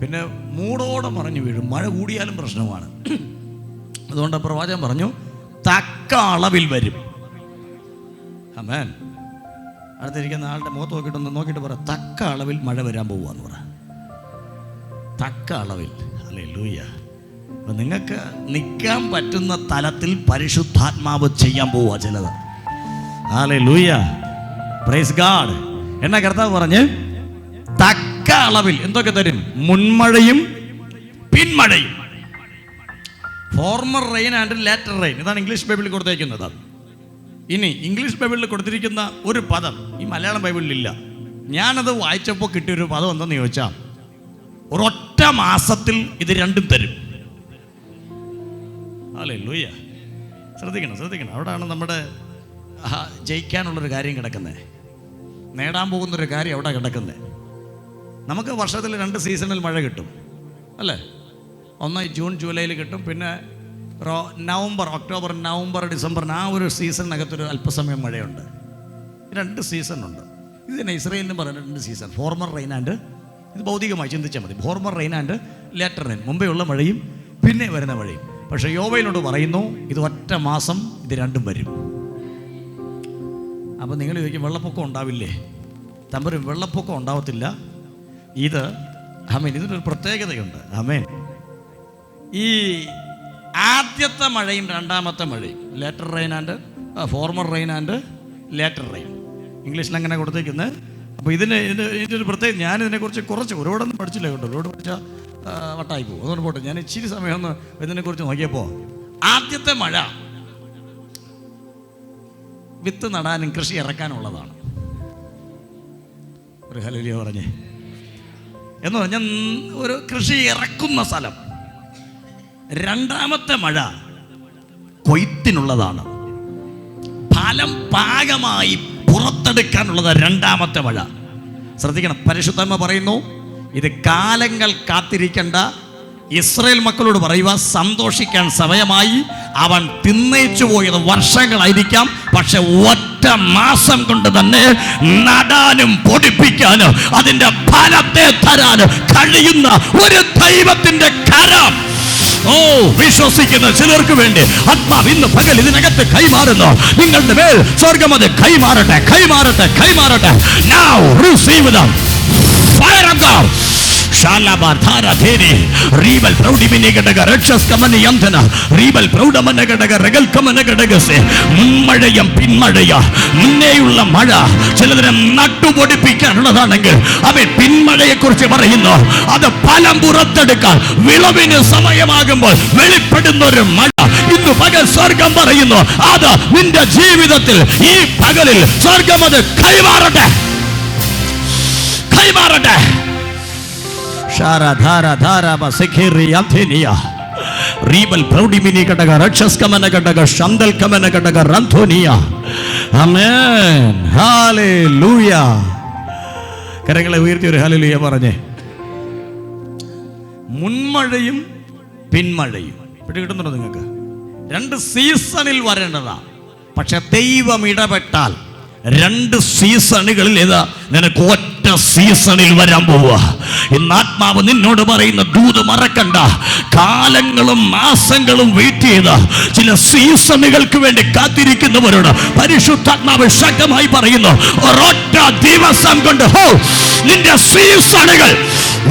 പിന്നെ മൂടോടെ മറിഞ്ഞു വീഴും. മഴ കൂടിയാലും പ്രശ്നമാണ്. അതുകൊണ്ട് പ്രവാചകൻ പറഞ്ഞു, തക്ക അളവിൽ വരും. ആമേൻ. അടുത്തിരിക്കുന്ന ആളുടെ മുഖത്ത് നോക്കിയിട്ട് പറ, തക്ക അളവിൽ മഴ വരാൻ പോവാന്ന് പറ. തക്ക അളവിൽ. ഹല്ലേലൂയ. അപ്പം നിങ്ങൾക്ക് നിൽക്കാൻ പറ്റുന്ന തലത്തിൽ പരിശുദ്ധാത്മാവ് ചെയ്യാൻ പോവുക ചിലത്. ഹല്ലേലൂയ. Praise God. എന്നാ കർത്താവ് പറഞ്ഞ്, തക്ക അളവിൽ എന്തൊക്കെ തരും? മുൻമഴയും പിന്മഴയും. Former rain and latter rain. ഇതാണ് ഇംഗ്ലീഷ് ബൈബിളിൽ കൊടുത്തേക്കുന്നത്. ഇനി ഇംഗ്ലീഷ് ബൈബിളിൽ കൊടുത്തിരിക്കുന്ന ഒരു പദം ഈ മലയാളം ബൈബിളിലില്ല. ഞാനത് വായിച്ചപ്പോൾ കിട്ടിയൊരു പദം എന്തെന്ന് ചോദിച്ചാൽ, ഒരൊറ്റ മാസത്തിൽ ഇത് രണ്ടും തരും. ഹല്ലേലൂയ. ശ്രദ്ധിക്കണം. അവിടെയാണ് നമ്മുടെ ജയിക്കാനുള്ളൊരു കാര്യം കിടക്കുന്നത്, നേടാൻ പോകുന്നൊരു കാര്യം അവിടെ കിടക്കുന്നത്. നമുക്ക് വർഷത്തിൽ 2 സീസണിൽ മഴ കിട്ടും അല്ലേ? ഒന്ന് ജൂൺ ജൂലൈയിൽ കിട്ടും, പിന്നെ നവംബർ, ഒക്ടോബർ, നവംബർ, ഡിസംബർ, ആ ഒരു സീസണിനകത്തൊരു അല്പസമയം മഴയുണ്ട്. 2 സീസണുണ്ട്. ഇത് തന്നെ ഇസ്രായേലിന് പറയുന്ന 2 സീസൺ, ഫോർമർ റെയിൻ ആൻഡ്, ഇത് ഭൗതികമായി ചിന്തിച്ചാൽ മതി, former rain and latter rain, മുമ്പേ ഉള്ള മഴയും പിന്നെ വരുന്ന മഴയും. പക്ഷേ യോവേലിനോട് പറയുന്നു, ഇത് ഒറ്റ മാസം ഇത് രണ്ടും വരും. അപ്പം നിങ്ങൾ ചോദിക്കും, വെള്ളപ്പൊക്കം ഉണ്ടാവില്ലേ? തമ്പുരാൻ, വെള്ളപ്പൊക്കം ഉണ്ടാവത്തില്ല. ഇത് ആമേൻ, ഇതിനൊരു പ്രത്യേകതയുണ്ട്. ആമേൻ. ഈ ആദ്യത്തെ മഴയും രണ്ടാമത്തെ മഴയും, latter rain and former rain and latter rain, ഇംഗ്ലീഷിൽ അങ്ങനെ കൊടുത്തേക്കുന്നത്. അപ്പോൾ ഇതിനൊരു പ്രത്യേകം, ഞാനിതിനെക്കുറിച്ച് കുറച്ച് ഒരുപാടൊന്നും പഠിച്ചില്ല കേട്ടോ. ഒരുപാട് പഠിച്ചാൽ വട്ടായി പോകും. അതുകൊണ്ട് പോട്ടെ, ഞാൻ ഇച്ചിരി സമയം ഒന്ന് ഇതിനെക്കുറിച്ച് നോക്കിയപ്പോൾ, ആദ്യത്തെ മഴ വിത്ത് നടാനും കൃഷി ഇറക്കാനുള്ളതാണ്. ഒരു ഹല്ലേലൂയ പറഞ്ഞേ. എന്ന് പറഞ്ഞാൽ ഒരു കൃഷി ഇറക്കുന്ന സ്ഥലം. രണ്ടാമത്തെ മഴ കൊയ്ത്തിനുള്ളതാണ്, ഫലം പാകമായി പുറത്തെടുക്കാനുള്ളത് രണ്ടാമത്തെ മഴ. ശ്രദ്ധിക്കണം, പരിശുദ്ധാത്മ പറയുന്നു, ഇത് കാലങ്ങൾ കാത്തിരിക്കേണ്ട, ഇസ്രായേൽ മക്കളോട് പറയുക, സന്തോഷിക്കാൻ സമയമായി. അവൻ തിന്നയിച്ചു പോയത് വർഷങ്ങളായിരിക്കാം, പക്ഷെ ഒറ്റ മാസം കൊണ്ട് തന്നെ നടാനും പൊടിപ്പിക്കാനും അതിന്റെ ഫലത്തെ തരാനും കഴിയുന്ന ഒരു ദൈവത്തിന്റെ കരം വിശ്വസിക്കുന്ന ചിലർക്ക് വേണ്ടി ആത്മാവ് ഇന്ന് പകൽ ഇതിനകത്ത് കൈമാറുന്നു. നിങ്ങളുടെ മേൽ സ്വർഗം അത് കൈമാറട്ടെ. Now receive the fire of God. ശാലബാധാരധേരി റീബൽ പ്രൗഢിമിനി ഘടക രക്ഷസ്കമന യന്തന റീബൽ പ്രൗഢമന ഘടക രഗൽകമന ഘടകസെ. മുൻമഴയും പിന്മഴയ, മുന്നേയുള്ള മഴ ചിലതിനെ നട്ടുപൊടിപ്പിക്കാനുള്ളതാണെങ്കിൽ അവൻ പിന്മഴയെ കുറിച്ച് പറയുന്നു. അത് ഫലം പുറത്തെടുക്കാൻ വിളവിന് സമയമാകുമ്പോൾ വെളിപ്പെടുന്ന ഒരു മഴ ഇന്ന് പകൽ സ്വർഗം പറയുന്നു. അത് നിന്റെ ജീവിതത്തിൽ ഈ പകലിൽ സ്വർഗം അത് കൈമാറട്ടെ, കൈമാറട്ടെ. റീബൽ പ്രൗഢിമിനി ഘടക രക്ഷസ്കമന ഘടക ശന്തൽ കമന ഘടക റന്ധോനിയ. ആമേൻ, ഹല്ലേലൂയ. കരങ്ങളെ ഉയർത്തി ഒരു ഹല്ലേലൂയ പറഞ്ഞേ. മുൻമഴയും പിന്മഴയും കിട്ടുന്നുണ്ടോ നിങ്ങൾക്ക്? രണ്ട് സീസണിൽ വരേണ്ടതാ. പക്ഷെ ദൈവം ഇടപെട്ടാൽ രണ്ട് സീസണുകളിൽ ഏതാ നിനക്ക് ഒറ്റ സീസണിൽ വരാൻ പോവുക. ഇന്ന് ആത്മാവ് നിന്നോട് പറയുന്ന ദൂത് മറക്കണ്ട. കാലങ്ങളും മാസങ്ങളും വെയിറ്റ് ചെയ്ത ചില സീസണുകൾക്ക് വേണ്ടി കാത്തിരിക്കുന്നവരോട് പരിശുദ്ധാത്മാവ് ശക്തമായി പറയുന്നു, ഒരൊറ്റ ദിവസം കൊണ്ട് നിന്റെ സീസണുകൾ,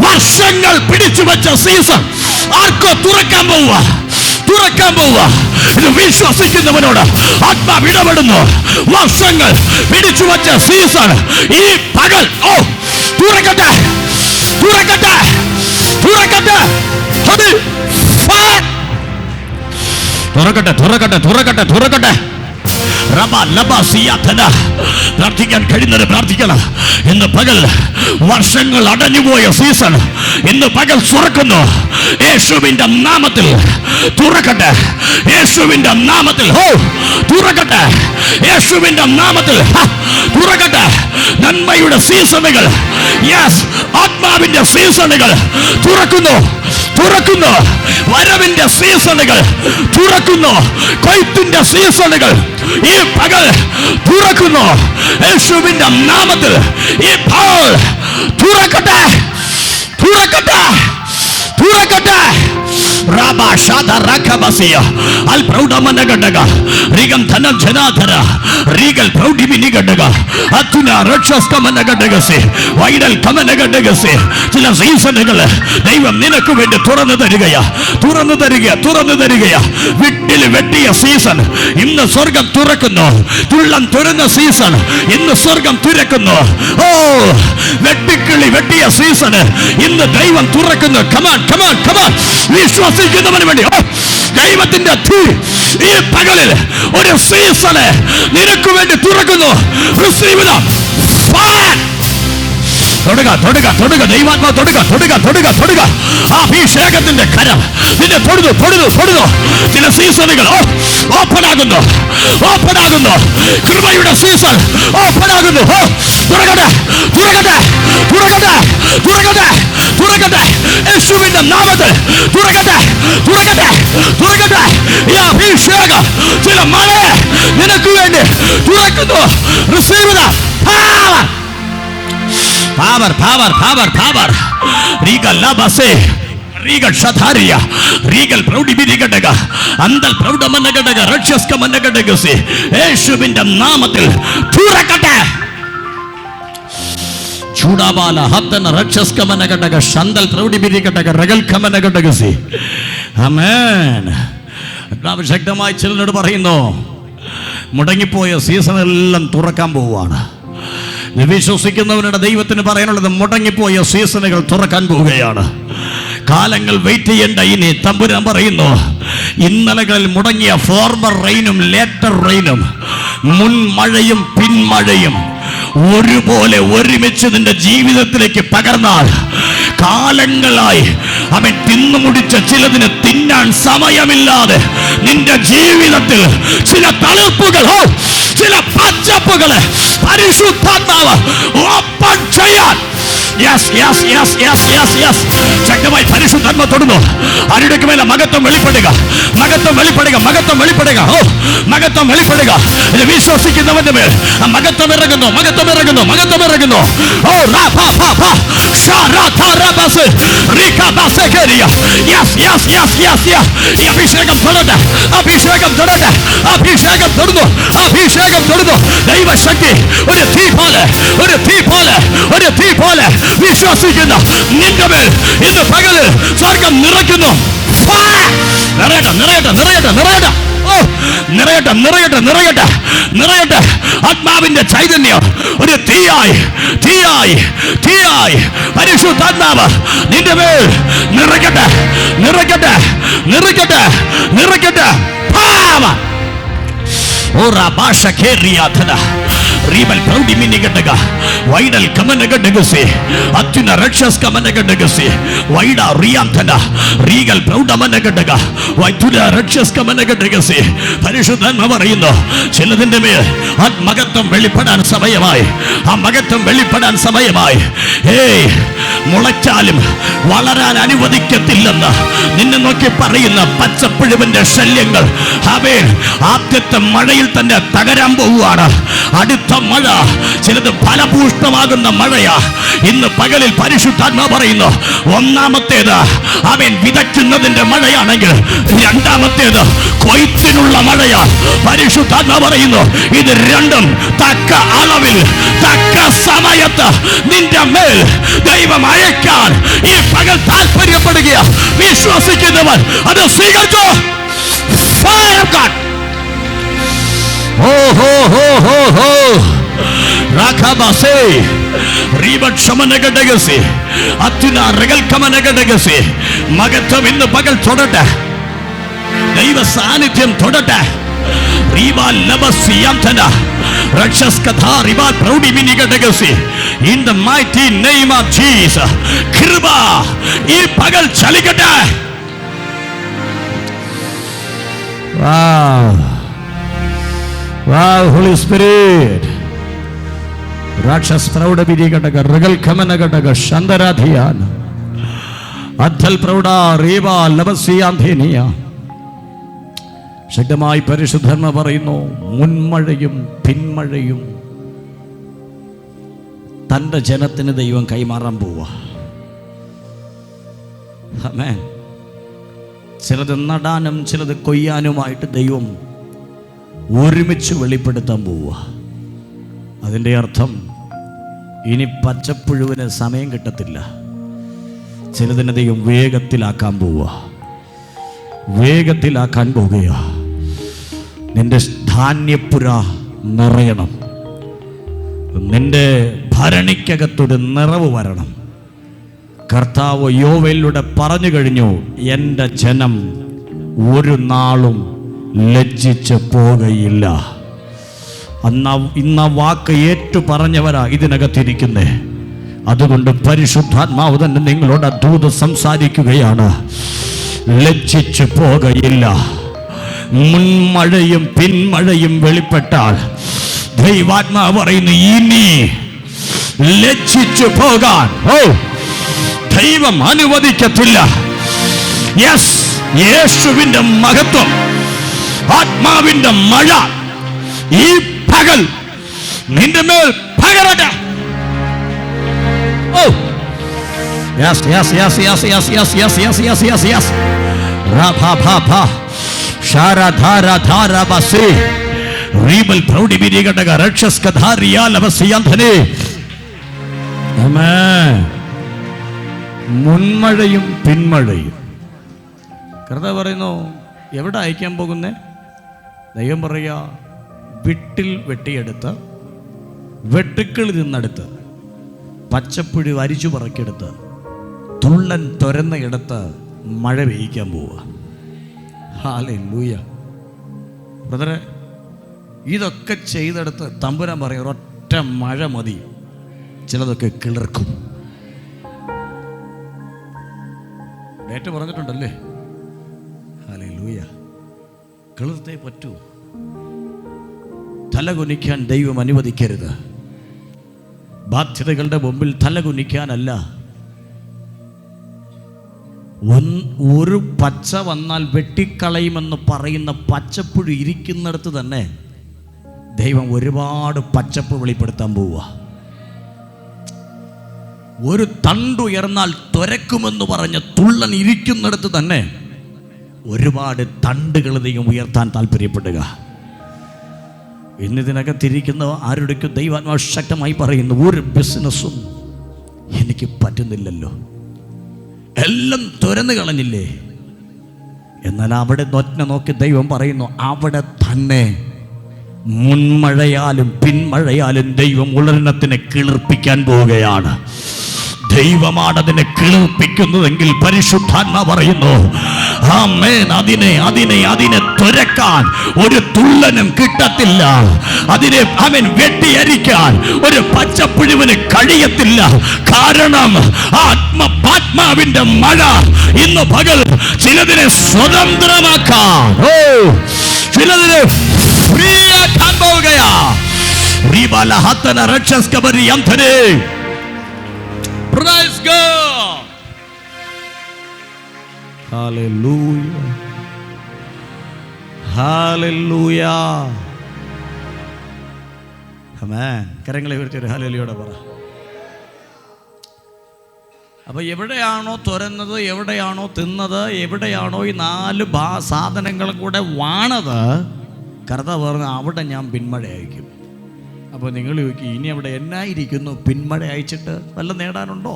വർഷങ്ങൾ പിടിച്ചു വെച്ച സീസൺ ആർക്കോ തുറക്കാൻ പോവുക, തുറക്കാൻ പോവുക. ഇത് വിശ്വസിക്കുന്നവനോട് ആത്മാവ് ഇടപെടുന്നു. വർഷങ്ങൾ പിടിച്ചു വച്ച സീസൺ ഈ പകൽ തുറക്കട്ടെ, തുറക്കട്ടെ, തുറക്കട്ടെ, തുറക്കട്ടെ, തുറക്കട്ടെ, തുറക്കട്ടെ, തുറക്കട്ടെ. പ്രാർത്ഥിക്കാൻ കഴിയുന്നത് പ്രാർത്ഥിക്കണം. ഇന്ന് പകൽ വർഷങ്ങൾ അടഞ്ഞുപോയ സീസൺ ഇന്ന് പകൽ തുറക്കുന്നു. യേശുവിന്റെ നാമത്തിൽ തുറക്കട്ടെ, യേശുവിന്റെ നാമത്തിൽ തുറക്കട്ടെ, യേശുവിന്റെ നാമത്തിൽ തുറക്കട്ടെ. നന്മയുടെ സീസണുകൾ, യെസ്, ആത്മാവിന്റെ സീസണുകൾ തുറക്കുന്നു, തുറക്കുന്നു. വരവിന്റെ സീസണുകൾ തുറക്കുന്നു, കൊയ്ത്തിന്റെ സീസണുകൾ ഈ പകൽ തുറക്കുന്നു. യേശുവിന്റെ നാമത്തിൽ ഈ പകൽ തുറക്കട്ടെ, തുറക്കട്ടെ, തുറക്കട്ടെ. ചില സീസണുകൾ ദൈവം നിനക്ക് വേണ്ടി തുറന്നു തരികയാ, തുറന്നു തരിക, തുറന്നു തരികയാ. വീട്ടിൽ വെട്ടിയ സീസൺ ഇന്ന് സ്വർഗം തുറക്കുന്നു. തുള്ളം തുറന്ന സീസൺ ഇന്ന് സ്വർഗം തുറക്കുന്നു. വെട്ടിക്കിളി വെട്ടിയ സീസൺ ഇന്ന് ദൈവം തുറക്കുന്നു. Come on, come on, come on. വിശ്വസിക്കുന്നവന് വേണ്ടി ദൈവത്തിന്റെ ഈ പകലിൽ ഒരു സീസണ് നിനക്ക് വേണ്ടി തുറക്കുന്നു. തൊടുക, തൊടുക, തൊടുക. ദൈവാത്മാവ് തൊടുക, തൊടുക, തൊടുക, തൊടുക. അഭിഷേകത്തിന്റെ കരം നിന്നെ തൊടുന്നു, തൊടുന്നു, തൊടുന്നു. ചില സീസണുകൾ ഓപ്പൺ ആകുന്നു, ഓപ്പൺ ആകുന്നു. കൃപയുടെ സീസൺ ഓപ്പൺ ആകുന്നു. തുറക്കട്ടെ, തുറക്കട്ടെ, തുറക്കട്ടെ, തുറക്കട്ടെ, തുറക്കട്ടെ. യേശുവിന്റെ നാമത്തിൽ തുറക്കട്ടെ, തുറക്കട്ടെ, തുറക്കട്ടെ. ഈ അഭിഷേകം ചില മഴയെ നിനക്ക് വേണ്ടി തുറക്കുന്നു. Receive the power, power, power, power, power. Regal labase, regal shataria, regal proudibirigadega, andal proudamanagadega, rakshaskamanagadegasi. യേശുവിന്റെ നാമത്തിൽ തുറക്കട്ടെ. ചൂടാബാല ഹത്തന rakshaskamanagadega, shandal proudibirigadega, ragalkamanagadegasi. ആമേൻ. കർത്താവ് ശക്തമായി ചിലരോട് പറയുന്നു, മുടങ്ങിപ്പോയ സീസണെല്ലാം തുറക്കാൻ പോവുകയാണ്. വിശ്വസിക്കുന്നവരുടെ ദൈവത്തിന് പറയാനുള്ളത്, മുടങ്ങിപ്പോയ സീസണുകൾ തുറക്കാൻ പോവുകയാണ്. കാലങ്ങൾ വെയിറ്റ് ചെയ്യേണ്ട. ഇനി തമ്പുരാൻ പറയുന്നു, ഇന്നലകളിൽ മുടങ്ങിയ ഫോർമർ റെയിനും ലേറ്റർ റെയിനും, മുൻമഴയും പിന്മഴയും ഒരുപോലെ ഒരുമിച്ച് നിന്റെ ജീവിതത്തിലേക്ക് പകർന്നാൽ കാലങ്ങളായി അവൻ തിന്നുമുടിച്ച ചിലതിന് തിന്നാൻ സമയമില്ലാതെ നിന്റെ ജീവിതത്തിൽ ചില തളിർപ്പുകളോ ചില പച്ചപ്പുകളെ പരിശുദ്ധാത്മാവ് ഓപ്പൺ ചെയ്യാൻ ശക്തമായി പരിശുദ്ധാത്മ തൊടുന്നു. ആരുടെ മേലെ മഹത്വം വെളിപ്പെടുക, മഹത്വം വെളിപ്പെടുക, മഹത്വം വെളിപ്പെടുക, മഹത്വം വെളിപ്പെടുക. ഇത് വിശ്വസിക്കുന്നവന്റെ മേൽ മഹത്വം ഇറങ്ങുന്നു, മഹത്വം ഇറങ്ങുന്നു, മഹത്വം ഇറങ്ങുന്നു. അഭിഷേകം തൊടട്ടെ, അഭിഷേകം തൊടട്ടെ, അഭിഷേകം തൊടുന്നു, അഭിഷേകം തൊടുന്നു. ദൈവശക്തി ഒരു തീ പോലെ, ഒരു തീ പോലെ, ഒരു തീ പോലെ വിശ്വസിക്കുന്ന നിന്റെ മേൽ ഇന്ന് പകല് സ്വർഗം നിറയ്ക്കുന്നു. നിറയട്ടെ, നിറയട്ടെ, നിറയട്ടെ, നിറയട്ടെ. ഓ, നിറയട്ടെ, നിറയട്ടെ, നിറയട്ടെ, നിറയട്ടെ. ആത്മാവിന്റെ ചൈതന്യം ഒരു തീയായി തീയായി തീയായി പരിശുദ്ധാത്മാവ് നിന്റെ മേൽ നിറയ്ക്കട്ടെ, നിറയ്ക്കട്ടെ, നിറയ്ക്കട്ടെ, നിറയ്ക്കട്ടെ. Ora basha keriathana Ribal Proudi Minigadaga Waidal Kamanagadagusi Atina Rakshas Kamanagadagusi Waida Riantana Regal Proudamanagadaga Waituna Rakshas Kamanagadagusi Parishudan Mavarino Chiladindame At Magatam Velipadan Samayamai A Magatam Velipadan Samayamai Hey Mulachalim Valaran Anivadikatilana Ninanoki Parina Patsapudivanda Shalyangal Habel Apteta Madil Tanda Tagarambuara Adita Mada Chilada Palapushtamagana Madaya in the Pagalil Parishutana Barino Wanamateda Amen Vidakina in the Madaya Yandamateda Koitinula Madaya Parishutana Barino in the random Taka Alavil Taka Samayata Ninda Mel Daiva Mayakan in Pagal Talparia Padagia Vishwasikidavan and the Sigato Fire of God. Oh ho ho ho ho Rakabase Ribat Shamanagadigasi Atina Regal Kamanagadagasi Magatam in the Bagal Todata Daiva Sanitium Todata Riba Labasiyantana Rakshas Katha Riba Proudi Minigadagasi in the mighty name of Jesus Kriba E Pagal Chaligata. Wow. Wow, Holy Spirit. Rakshas Prouda Vidigadaga, Regal Kamanagadaga, Shandaradhyana, Adhal Prouda, Reva, Labasiyanthiniya. Shaktamai Parishudharma Varino, Munmadayum, Pinmadayum, Tanda Janathina Daivam Kaimarambuva. Amen. Chiladu Nadanam, Chiladu Koyanumite Daivam. ഒരുമിച്ച് വെളിപ്പെടുത്താൻ പോവുക. അതിൻ്റെ അർത്ഥം ഇനി പച്ചപ്പുഴുവിന് സമയം കിട്ടത്തില്ല. ചിലതിനെ ദൈവം വേഗത്തിലാക്കാൻ പോവുക, വേഗത്തിലാക്കാൻ പോകുക. നിന്റെ ധാന്യപ്പുര നിറയണം, നിന്റെ ഭരണിക്കകത്തൊരു നിറവ് വരണം. കർത്താവ് യോവേലിലൂടെ പറഞ്ഞു കഴിഞ്ഞു, എൻ്റെ ജനം ഒരു നാളും ലജ്ജിച്ച് പോകയില്ല. ഇന്ന വാക്ക് ഏറ്റു പറഞ്ഞവരാ ഇതിനകത്തിരിക്കുന്നേ. അതുകൊണ്ട് പരിശുദ്ധാത്മാവ് തന്നെ നിങ്ങളോട് ദൂത് സംസാരിക്കുകയാണ്. ലജ്ജിച്ച് പോകയില്ല. മുൻമഴയും പിന്മഴയും വെളിപ്പെട്ടാൽ ദൈവാത്മാവ് പറയുന്നു, ഇനി ലജ്ജിച്ചു പോകാൻ ദൈവം അനുവദിക്കത്തില്ല. യെസ്, യേശുവിന്റെ മഹത്വം, ആത്മാവിന്റെ മഴ ഈ പകൽ നിന്റെ മേൽ പകരട്ടെ. Oh yes yes yes yes yes yes yes yes yes yes yes റഭഭഭ ശാരധാരധാരബസി റീബൽ പ്രൗഢി വിരികടക രക്ഷസ്കധാരിയാ ലവസിയന്ധനെ. ആമേൻ. മുൻമഴയും പിന്മഴയും. കർത്താവ് പറയുന്നു, എവിടെ അയക്കാൻ പോകുന്നേ? ദൈവം പറയുക, വിട്ടിൽ വെട്ടിയെടുത്ത്, വെട്ടുക്കളിൽ നിന്നെടുത്ത്, പച്ചപ്പുഴി അരിച്ചു പറക്കിയെടുത്ത്, തുള്ളൻ തുരന്ന ഇടത്ത് മഴ പെയ്യിക്കാൻ പോവുക. ഹല്ലേലൂയ. ബ്രദറെ, ഇതൊക്കെ ചെയ്തെടുത്ത് തമ്പുരാൻ പറയും, ഒറ്റ മഴ മതി, ചിലതൊക്കെ കിളിർക്കും. ഡേറ്റ് പറഞ്ഞിട്ടുണ്ടല്ലേ? ഹല്ലേലൂയ. കിളിർത്തേ പറ്റൂ. തലകുനിക്കാൻ ദൈവം അനുവദിക്കരുത്. ബാധ്യതകളുടെ മുമ്പിൽ തലകുനിക്കാനല്ല. ഒരു പച്ച വന്നാൽ വെട്ടിക്കളയുമെന്ന് പറയുന്ന പച്ചപ്പുഴി ഇരിക്കുന്നിടത്ത് തന്നെ ദൈവം ഒരുപാട് പച്ചപ്പ് വെളിപ്പെടുത്താൻ പോവുക. ഒരു തണ്ടുയർന്നാൽ തുരക്കുമെന്ന് പറഞ്ഞ തുള്ളൻ ഇരിക്കുന്നിടത്ത് തന്നെ ഒരുപാട് തണ്ടുകൾ ദൈവം ഉയർത്താൻ താല്പര്യപ്പെടുക. ഇന്നിതിനകത്തിരിക്കുന്ന ആരുടെക്കും ദൈവാത്മാവ് ശക്തമായി പറയുന്നു, ഒരു ബിസിനസ്സും എനിക്ക് പറ്റുന്നില്ലല്ലോ, എല്ലാം തുറന്നു കളഞ്ഞില്ലേ. എന്നാൽ അവിടെ നോക്കി ദൈവം പറയുന്നു, അവിടെ തന്നെ മുൻമഴയാലും പിന്മഴയാലും ദൈവം ഉടനത്തിനെ കിളിർപ്പിക്കാൻ പോവുകയാണ്. ദൈവമാണ് അതിനെ കിളിർപ്പിക്കുന്നതെങ്കിൽ പരിശുദ്ധാത്മാ പറയുന്നു, ആമേൻ, അതിനെ തുരക്കാൻ ഒരു തുള്ളനും കിട്ടത്തില്ല. അതിനെ അവൻ വെട്ടിയരിക്കാൻ ഒരു പച്ചപ്പുഴുവിന് കഴിയത്തില്ല. കാരണം ആത്മാവിന്റെ മഴ ഇന്ന് പകൽ ചിലതിനെ സ്വതന്ത്രമാക്കാൻ, ചിലതിനെ ഫ്രീ ആക്കാൻ പോവുകയാ. Praise God. Hallelujah. Hallelujah. Amen. കരങ്ങളെ ഉയർത്തി ഹല്ലേലൂയ പറ. അപ്പോൾ എവിടെയാണോ തുറന്നത്, എവിടെയാണോ തിന്നത്, എവിടെയാണോ ഈ 4 സാധനങ്ങളും കൂടെ വാണത്, കർത്താവ് പറഞ്ഞു അവിടെ ഞാൻ പിന്മഴ അയക്കും. അപ്പോൾ നിങ്ങൾ ചോദിക്കും, ഇനി അവിടെ എന്നായിരിക്കുന്നു, പിന്മഴ അയച്ചിട്ട് വല്ല നേടാനുണ്ടോ?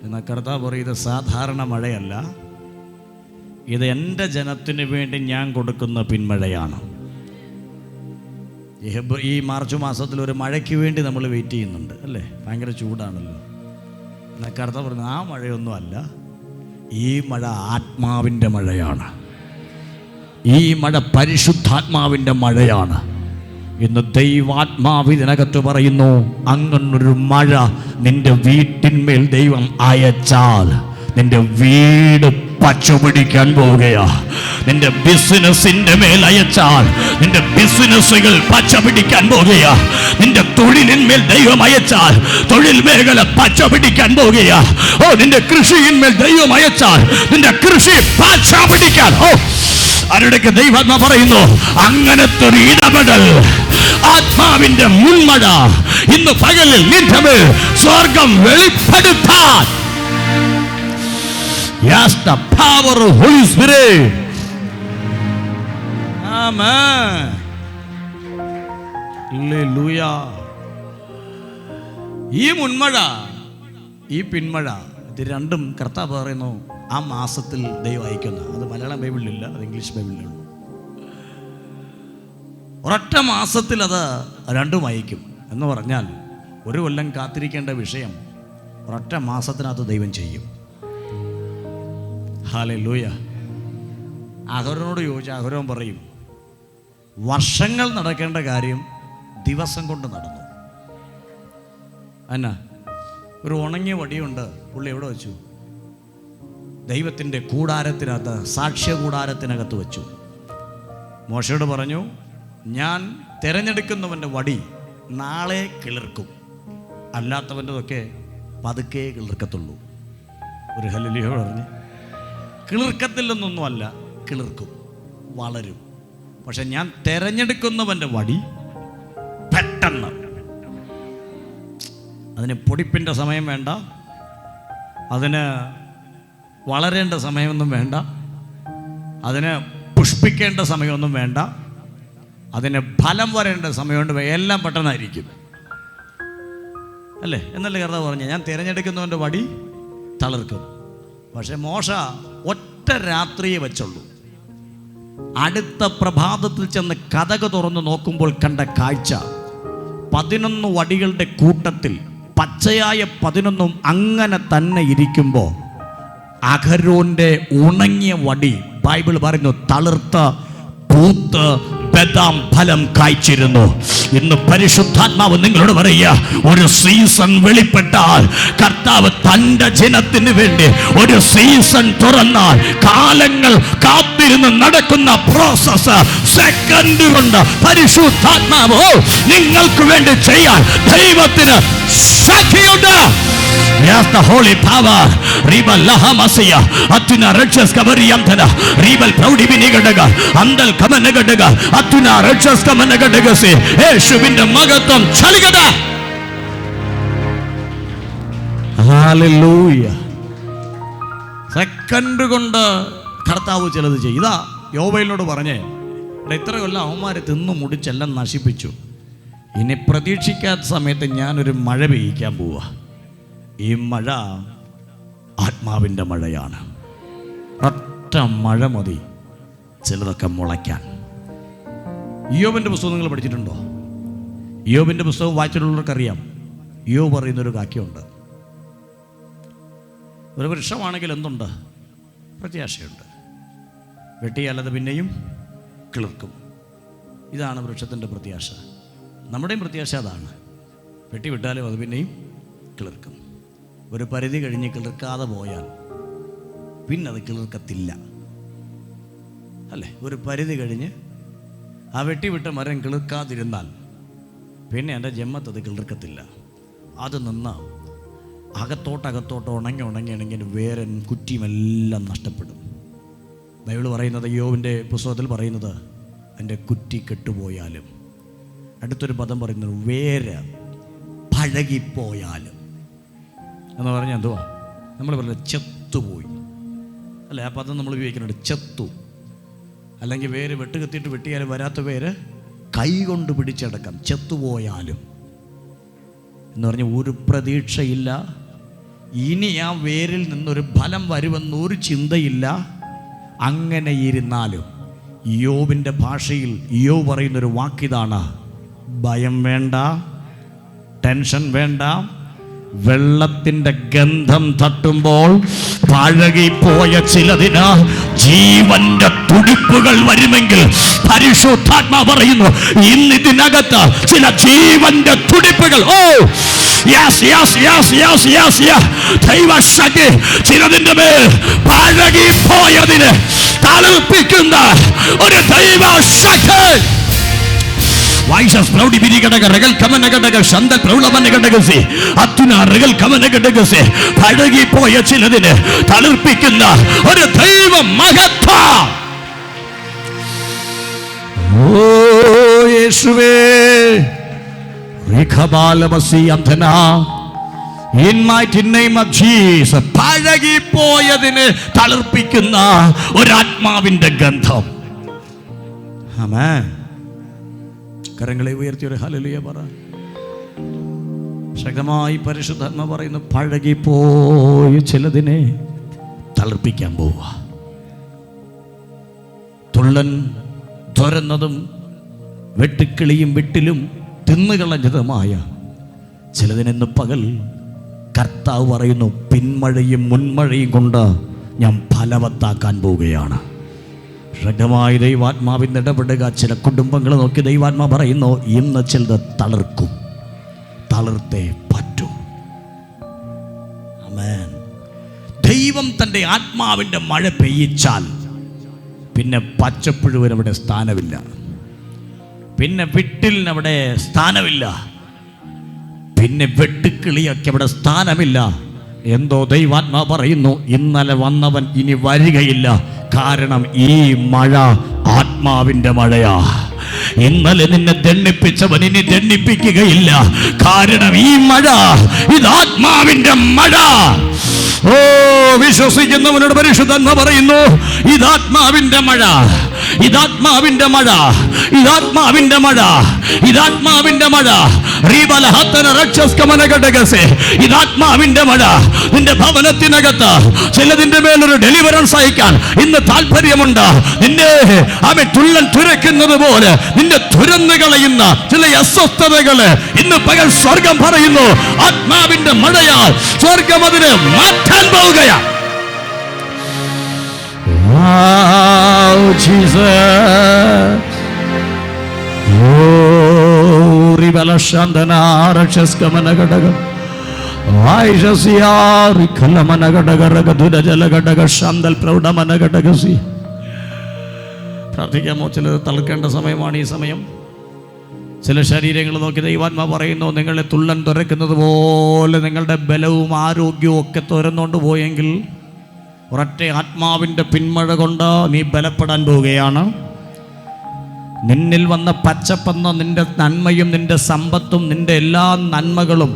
എന്നാൽ കർത്താവ് പറയും, ഇത് സാധാരണ മഴയല്ല, ഇത് എൻ്റെ ജനത്തിന് വേണ്ടി ഞാൻ കൊടുക്കുന്ന പിന്മഴയാണ്. ഈ മാർച്ച് മാസത്തിൽ ഒരു മഴയ്ക്ക് വേണ്ടി നമ്മൾ വെയിറ്റ് ചെയ്യുന്നുണ്ട് അല്ലേ, ഭയങ്കര ചൂടാണല്ലോ. എന്നാൽ കർത്താവ് പറഞ്ഞു, ആ മഴയൊന്നും അല്ല, ഈ മഴ ആത്മാവിൻ്റെ മഴയാണ്, ഈ മഴ പരിശുദ്ധാത്മാവിൻ്റെ മഴയാണ്. ഇന്ന് ദൈവാത്മാവ് ഇതിനകത്ത് പറയുന്നു, അങ്ങനൊരു മഴ നിന്റെ വീട്ടിന്മേൽ ദൈവം അയച്ചാൽ നിന്റെ വീട് പച്ചപിടിക്കാൻ പോവുകയാ. നിന്റെ ബിസിനസിന്റെ മേൽ അയച്ചാൽ നിന്റെ ബിസിനസ്സുകൾ പച്ചപിടിക്കാൻ പോവുകയാ. നിന്റെ തൊഴിലിന്മേൽ ദൈവം അയച്ചാൽ തൊഴിൽ മേഖല പച്ചപിടിക്കാൻ പോവുകയാ. നിന്റെ കൃഷിയിന്മേൽ ദൈവം അയച്ചാൽ നിന്റെ കൃഷി പച്ചപിടിക്കാൻ. ആരുടെയൊക്കെ ദൈവാത്മാ പറയുന്നു, അങ്ങനത്തെ ഒരു ഇടപെടൽ, ആത്മാവിന്റെ മുൻമഴ ഇന്ന് പകലിൽ നിന്റെ മേൽ സ്വർഗം വെളിപ്പെടുത്താൻ. Yes, the power of Holy Spirit. Amen. Hallelujah. ഈ മുൻമഴ, ഈ പിന്മഴ, ഇത് രണ്ടും കർത്താവ് പറയുന്നു ആ മാസത്തിൽ ദൈവം അയക്കുന്ന. അത് മലയാളം ബൈബിളിലില്ല, അത് ഇംഗ്ലീഷ് ബൈബിളിലുള്ളൂ. ഒരൊറ്റ മാസത്തിൽ അത് രണ്ടും അയക്കും എന്ന് പറഞ്ഞാൽ ഒരു കൊല്ലം കാത്തിരിക്കേണ്ട വിഷയം ഒരൊറ്റ മാസത്തിനകത്ത് ദൈവം ചെയ്യും. ഹല്ലേലൂയ. അഹരോനോട് ചോദിച്ചാൽ അഹരോൻ പറയും, വർഷങ്ങൾ നടക്കേണ്ട കാര്യം ദിവസം കൊണ്ട് നടന്നു. എന്നാ ഒരു ഉണങ്ങിയ വടിയുണ്ട്, പുള്ളി എവിടെ വെച്ചു? ദൈവത്തിൻ്റെ കൂടാരത്തിനകത്ത്, സാക്ഷ്യ കൂടാരത്തിനകത്ത് വെച്ചു. മോശയോട് പറഞ്ഞു, ഞാൻ തിരഞ്ഞെടുക്കുന്നവൻ്റെ വടി നാളെ കിളിർക്കും, അല്ലാത്തവൻ്റെതൊക്കെ പതുക്കെ കിളിർക്കത്തുള്ളൂ. ഒരു ഹല്ലേലൂയ പറഞ്ഞ്. കിളിർക്കത്തില്ലെന്നൊന്നുമല്ല, കിളിർക്കും, വളരും. പക്ഷെ ഞാൻ തിരഞ്ഞെടുക്കുന്നവൻ്റെ വടി പെട്ടെന്ന്, അതിന് പൊടിപ്പിൻ്റെ സമയം വേണ്ട, അതിന് വളരേണ്ട സമയമൊന്നും വേണ്ട, അതിന് പുഷ്പിക്കേണ്ട സമയമൊന്നും വേണ്ട, അതിന് ഫലം വരേണ്ട സമയമുണ്ട്, എല്ലാം പെട്ടെന്നായിരിക്കും അല്ലേ എന്നല്ലേ കർത്താവ് പറഞ്ഞു, ഞാൻ തിരഞ്ഞെടുക്കുന്നവൻ്റെ വടി തളിർക്കും. പക്ഷെ മോശ ഒറ്റ രാത്രിയെ വെച്ചുള്ളൂ. അടുത്ത പ്രഭാതത്തിൽ ചെന്ന് കതക് തുറന്ന് നോക്കുമ്പോൾ കണ്ട കാഴ്ച, 11 വടികളുടെ കൂട്ടത്തിൽ പച്ചയായ 11 അങ്ങനെ തന്നെ ഇരിക്കുമ്പോൾ അഹരോന്റെ ഉണങ്ങിയ വടി ബൈബിൾ പറയുന്നു തളിർത്ത പൂത്ത് ബദാം ഫലം കായ്ച്ചിരുന്നു. ഇന്ന് പരിശുദ്ധാത്മാവ് നിങ്ങളോട് പറയുക, ഒരു സീസൺ വെളിപ്പെട്ടാൽ, കർത്താവ് തൻ്റെ ജനത്തിന് വേണ്ടി ഒരു സീസൺ തുറന്നാൽ, കാലങ്ങൾ കാത്തിരുന്ന് നടക്കുന്ന പ്രോസസ് സെക്കൻഡ് കൊണ്ട് പരിശുദ്ധാത്മാവ് നിങ്ങൾക്ക് വേണ്ടി ചെയ്യാൻ ദൈവത്തിന് ശക്തിയുണ്ട്. Yes, the holy power. Ribal lahamasia. Atuna rachas kavariyamthana. Ribal proudi binigadaga. Andal kamanagadaga. Atuna rachas kamanagadaga se. Yeshuvinte magatham chaligada. Hallelujah. Second കൊണ്ട് കർത്താവ് ചിലത് ചെയ്യും. ഇതാ യോബേലിനോട് പറഞ്ഞേ, ഇത്ര കൊല്ലം അവന്മാരെ തിന്നു മുടിച്ചെല്ലാം നശിപ്പിച്ചു, ഇനി പ്രതീക്ഷിക്കാത്ത സമയത്ത് ഞാനൊരു മഴ പെയ്യിക്കാൻ പോവുക. ഈ മഴ ആത്മാവിൻ്റെ മഴയാണ്. ഒറ്റ മഴ മതി ചിലതൊക്കെ മുളയ്ക്കാൻ. യോബിൻ്റെ പുസ്തകം നിങ്ങൾ പഠിച്ചിട്ടുണ്ടോ? യോബിൻ്റെ പുസ്തകം വായിച്ചിട്ടുള്ളവർക്കറിയാം. യോബ് പറയുന്നൊരു വാക്യമുണ്ട്, ഒരു വൃക്ഷമാണെങ്കിൽ എന്തുണ്ട്? പ്രത്യാശയുണ്ട്. വെട്ടിയാലത് പിന്നെയും കിളിർക്കും. ഇതാണ് വൃക്ഷത്തിൻ്റെ പ്രത്യാശ. നമ്മുടെയും പ്രത്യാശ അതാണ്. വെട്ടിവിട്ടാലും അത് പിന്നെയും കിളിർക്കും. ഒരു പരിധി കഴിഞ്ഞ് കിളിർക്കാതെ പോയാൽ പിന്നെ അത് കിളിർക്കത്തില്ല, അല്ലേ? ഒരു പരിധി കഴിഞ്ഞ് ആ വെട്ടിവിട്ട മരം കിളിർക്കാതിരുന്നാൽ പിന്നെ എൻ്റെ ജന്മത്തത് കിളിർക്കത്തില്ല. അത് നിന്ന് അകത്തോട്ട് ഉണങ്ങി വേരൻ കുറ്റിയുമെല്ലാം നഷ്ടപ്പെടും. ബൈബിൾ പറയുന്നത്, യോബിൻ്റെ പുസ്തകത്തിൽ പറയുന്നത്, എൻ്റെ കുറ്റി കെട്ടുപോയാലും, അടുത്തൊരു പദം പറയുന്നത് വേര് പഴകിപ്പോയാലും എന്ന് പറഞ്ഞാൽ എന്തുവാ? നമ്മൾ പറയുന്നത് ചെത്തുപോയി, അല്ലേ? ആ പദം നമ്മൾ ഉപയോഗിക്കുന്നുണ്ട്, ചെത്തു. അല്ലെങ്കിൽ വേര് വെട്ടുകത്തിയിട്ട് വെട്ടിയാലും വരാത്ത വേര് കൈ കൊണ്ട് പിടിച്ചടക്കാം. ചെത്തുപോയാലും എന്ന് പറഞ്ഞാൽ ഒരു പ്രതീക്ഷയില്ല, ഇനി ആ വേരിൽ നിന്നൊരു ഫലം വരുമെന്നൊരു ചിന്തയില്ല. അങ്ങനെ ഇരുന്നാലും യോബിൻ്റെ ഭാഷയിൽ യോബ് പറയുന്നൊരു വാക്കിതാണ്, ഭയം വേണ്ട, ടെൻഷൻ വേണ്ട. വെള്ളത്തിൻ്റെ ഗന്ധം തട്ടുമ്പോൾ പഴകിപ്പോയ ചിലതിന് ജീവന്റെ തുടിപ്പുകൾ വരുമെങ്കിൽ പരിശുദ്ധാത്മാ പറയുന്നു, ഇന്ന് ഇതിനകത്ത് ചില ജീവന്റെ തുടിപ്പുകൾ, ദൈവശക്തി ചിലതിന്റെ മേൽ പഴകിപ്പോയതിന് തളിർപ്പിക്കുന്ന ഒരു ദൈവശക്തി. വൈശസ് പ്രൗഢി വിരികടക റഗൽ കമനകടക ശന്തൽ പ്രൗഢമനകടകസി അത്തുന റഗൽ കമനകടകസി പഴകിപ്പോയ ചിലതിന് തളിർപ്പിക്കുന്ന ഒരു ദൈവ മഹത്വം. ഓ യേശുവേ, റിഖബാലമസി അന്ധന in mighty name of Jesus, പഴകിപ്പോയതിന് തളിർപ്പിക്കുന്ന ഒരു ആത്മാവിന്റെ ഗന്ധം. ആമേൻ. കരങ്ങളെ ഉയർത്തി ഒരു ഹല്ലേലൂയ പറ. ശക്തമായി പരിശുദ്ധാത്മ പറയുന്നു, പഴകിപ്പോയ ചിലതിനെ തളിർപ്പിക്കാൻ പോവുക. തുള്ളൻ തുരന്നതും വെട്ടുക്കിളിയും വെട്ടിലും തിന്നുകളഞ്ഞതുമായ ചിലതിനെന്ന് പകൽ കർത്താവ് പറയുന്നു, പിന്മഴയും മുൻമഴയും കൊണ്ട് ഞാൻ ഫലവത്താക്കാൻ പോവുകയാണ്. ശക്തമായി ദൈവാത്മാവിന് ഇടപെടുക. ചില കുടുംബങ്ങൾ നോക്കി ദൈവാത്മാ പറയുന്നു, ഇന്ന് ചിലത് തളിർക്കും, തളിർത്തേ പറ്റൂ. ആമേൻ. ദൈവം തൻ്റെ ആത്മാവിൻ്റെ മഴ പെയ്യിച്ചാൽ പിന്നെ പച്ചപ്പുഴുവിനവിടെ സ്ഥാനമില്ല, പിന്നെ വിട്ടിലിനവിടെ സ്ഥാനമില്ല, പിന്നെ വെട്ടുക്കിളിയൊക്കെ അവിടെ സ്ഥാനമില്ല. എന്തോ ദൈവാത്മാ പറയുന്നു, ഇന്നലെ വന്നവൻ ഇനി വരികയില്ല. കാരണം ഈ മഴ ആത്മാവിൻ്റെ മഴയാ. ഇന്നലെ നിന്നെ ദണ്ഡിപ്പിച്ചവൻ ഇനി ദണ്ഡിപ്പിക്കുകയില്ല. കാരണം ഈ മഴ ഇത് ആത്മാവിൻ്റെ മഴ. ഓ, വിശ്വസിക്കുന്നവനോട് പരിശുദ്ധാത്മ പറയുന്നു, ഇതാത്മാവിൻ്റെ മഴ, ഇതാത്മാവിൻ്റെ മഴ, ഇതാത്മാവിൻ്റെ മഴ, ഇതാത്മാവിൻ്റെ മഴ. ഇതാത്മാവിൻ്റെ മഴ നിന്റെ ഭവനത്തിനകത്ത് ചിലതിന്റെ മേലൊരു ഡെലിവറൻസ് അയക്കാൻ ഇന്ന് താല്പര്യമുണ്ട്. നിന്റെ തുള്ളൻ തുരക്കുന്നത് പോലെ നിന്റെ തുരന്നു കളയുന്ന ചില അസ്വസ്ഥതകള് ഇന്ന് പകൽ സ്വർഗം പറയുന്നു, ആത്മാവിന്റെ മഴയാൽ സ്വർഗം അതിനെ മാറ്റാൻ പോവുകയാണ്. പ്രാർത്ഥിക്കാമോ? ചിലത് തളിർക്കേണ്ട സമയമാണ് ഈ സമയം. ചില ശരീരങ്ങൾ നോക്കി ദൈവാത്മാ പറയുന്നു, നിങ്ങളെ തുള്ളൻ തുറക്കുന്നത് പോലെ നിങ്ങളുടെ ബലവും ആരോഗ്യവും ഒക്കെ തുറന്നുകൊണ്ട് പോയെങ്കിൽ ഒരൊറ്റ ആത്മാവിൻ്റെ പിന്മഴ കൊണ്ട് നീ ബലപ്പെടാൻ പോവുകയാണ്. നിന്നിൽ വന്ന പച്ചപ്പെന്ന നിന്റെ നന്മയും നിന്റെ സമ്പത്തും നിന്റെ എല്ലാ നന്മകളും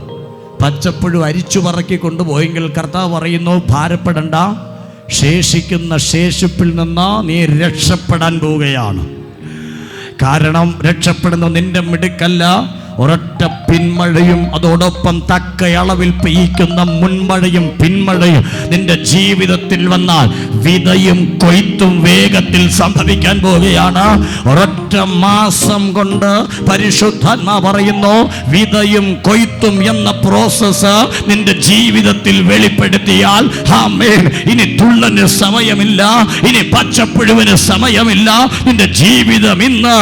പച്ചപ്പുഴു അരിച്ചു പറക്കി കൊണ്ടുപോയെങ്കിൽ കർത്താവ് പറയുന്നു, ഭാരപ്പെടണ്ട, ശേഷിക്കുന്ന ശേഷിപ്പിൽ നിന്ന് നീ രക്ഷപ്പെടാൻ പോവുകയാണ്. കാരണം രക്ഷപ്പെടുന്ന നിന്റെ മിടുക്കല്ല, ഒരൊറ്റ പിന്മഴയും അതോടൊപ്പം തക്ക അളവിൽ പെയ്യിക്കുന്ന മുൻമഴയും പിന്മഴയും നിന്റെ ജീവിതത്തിൽ വന്നാൽ വിതയും കൊയ്ത്തും വേഗത്തിൽ സംഭവിക്കാൻ പോവുകയാണ്. ഒരൊറ്റ മാസം കൊണ്ട് പരിശുദ്ധാത്മാവ് പറയുന്നു, വിതയും കൊയ്ത്തും എന്ന പ്രോസസ് നിന്റെ ജീവിതത്തിൽ വെളിപ്പെടുത്തിയാൽ ആമേൻ, ഇനി തുള്ളന് സമയമില്ല, ഇനി പച്ചപ്പുഴുവിന് സമയമില്ല. നിന്റെ ജീവിതം ഇന്ന്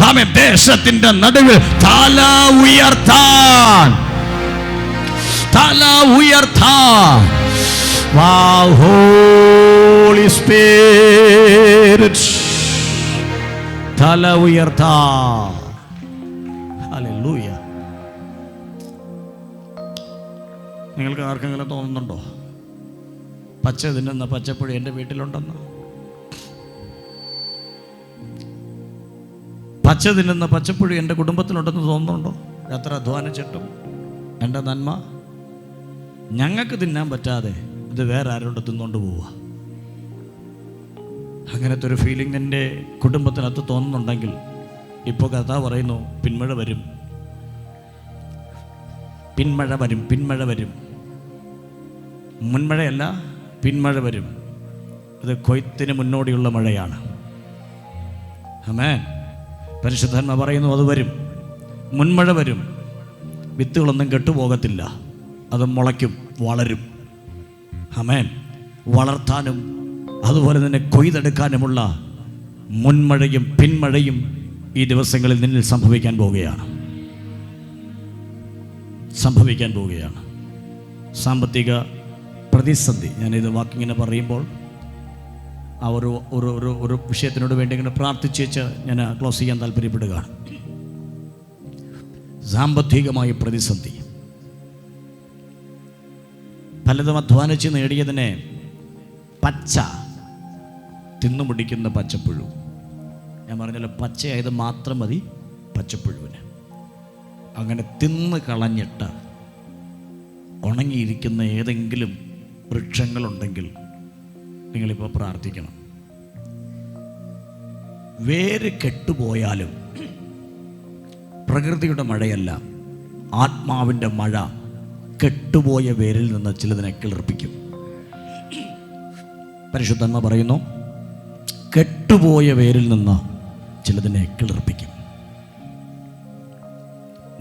ആമേൻ ദേശത്തിന്റെ നടുവിൽ തല ഉയർത്താൻ Wow, Holy Spirit, തല ഉയർത്താൻ. ഹല്ലേലൂയ. നിങ്ങൾക്ക് ആർക്കെങ്കിലും തോന്നുന്നുണ്ടോ പച്ച തിന്നുന്ന പച്ചപ്പുഴ എൻ്റെ വീട്ടിലുണ്ടെന്ന്? പച്ച തിന്നുന്ന പച്ചപ്പുഴ എൻ്റെ കുടുംബത്തിലുണ്ടെന്ന് തോന്നുന്നുണ്ടോ? എത്ര അധ്വാനിച്ചിട്ടും എൻ്റെ നന്മ ഞങ്ങൾക്ക് തിന്നാൻ പറ്റാതെ ഇത് വേറെ ആരോട് തിന്നുകൊണ്ട് പോവുക. അങ്ങനത്തെ ഒരു ഫീലിംഗ് നിൻ്റെ കുടുംബത്തിനകത്ത് തോന്നുന്നുണ്ടെങ്കിൽ ഇപ്പോൾ കഥ പറയുന്നു, പിന്മഴ വരും, പിന്മഴ വരും, പിന്മഴ വരും. മുൻമഴയല്ല, പിന്മഴ വരും. അത് കൊയ്ത്തിന് മുന്നോടിയുള്ള മഴയാണ്. ആമേൻ. പരിശുദ്ധാത്മാവ് പറയുന്നു, അത് വരും, മുൻമഴ വരും. വിത്തുകളൊന്നും കെട്ടുപോകത്തില്ല, അത് മുളയ്ക്കും, വളരും. ആമേൻ. വളർത്താനും അതുപോലെ തന്നെ കൊയ്തെടുക്കാനുമുള്ള മുൻമഴയും പിന്മഴയും ഈ ദിവസങ്ങളിൽ നിന്നിൽ സംഭവിക്കാൻ പോവുകയാണ്. സാമ്പത്തിക പ്രതിസന്ധി, ഞാനിത് വാക്കിങ്ങനെ പറയുമ്പോൾ ആ ഒരു വിഷയത്തിനോട് വേണ്ടി ഇങ്ങനെ പ്രാർത്ഥിച്ച് ഞാൻ ക്ലോസ് ചെയ്യാൻ താല്പര്യപ്പെടുകയാണ്. സാമ്പത്തികമായ പ്രതിസന്ധി, പലതും അധ്വാനിച്ച് നേടിയതിനെ പച്ച തിന്നുമുടിക്കുന്ന പച്ചപ്പുഴു. ഞാൻ പറഞ്ഞല്ലോ, പച്ചയായത് മാത്രം മതി പച്ചപ്പുഴുവിന്. അങ്ങനെ തിന്ന് കളഞ്ഞിട്ട് ഉണങ്ങിയിരിക്കുന്ന ഏതെങ്കിലും വൃക്ഷങ്ങളുണ്ടെങ്കിൽ നിങ്ങളിപ്പോൾ പ്രാർത്ഥിക്കണം. വേര് കെട്ടുപോയാലും പ്രകൃതിയുടെ മഴയല്ല, ആത്മാവിൻ്റെ മഴ കെട്ടുപോയ വേരിൽ നിന്ന് ചിലതിനെ കിളിർപ്പിക്കും. പരിശുദ്ധാത്മാവ് പറയുന്നു, കെട്ടുപോയ വേരിൽ നിന്ന് ചിലതിനെ കിളിർപ്പിക്കും.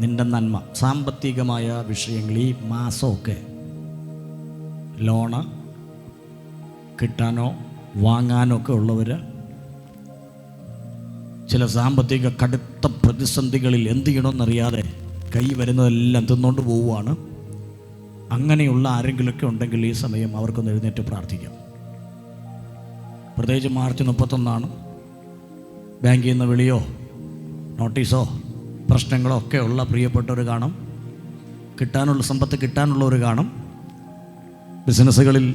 നിന്റെ നന്മ, സാമ്പത്തികമായ വിഷയങ്ങൾ, ഈ മാസമൊക്കെ ലോണ് കിട്ടാനോ വാങ്ങാനോ ഒക്കെ ഉള്ളവർ ചില സാമ്പത്തിക കടുത്ത പ്രതിസന്ധികളിൽ എന്ത് ചെയ്യണമെന്നറിയാതെ കൈ വരുന്നതെല്ലാം തിന്നുകൊണ്ട് പോവുകയാണ്. അങ്ങനെയുള്ള ആരെങ്കിലുമൊക്കെ ഉണ്ടെങ്കിൽ ഈ സമയം അവർക്കൊന്ന് എഴുന്നേറ്റ് പ്രാർത്ഥിക്കാം. പ്രത്യേകിച്ച് മാർച്ച് 31 ബാങ്കിൽ നിന്ന് വിളിയോ നോട്ടീസോ പ്രശ്നങ്ങളോ ഒക്കെ ഉള്ള പ്രിയപ്പെട്ടവർ കാണും, കിട്ടാനുള്ള സമ്പത്ത് കിട്ടാനുള്ളവർ കാണും, ബിസിനസ്സുകളിൽ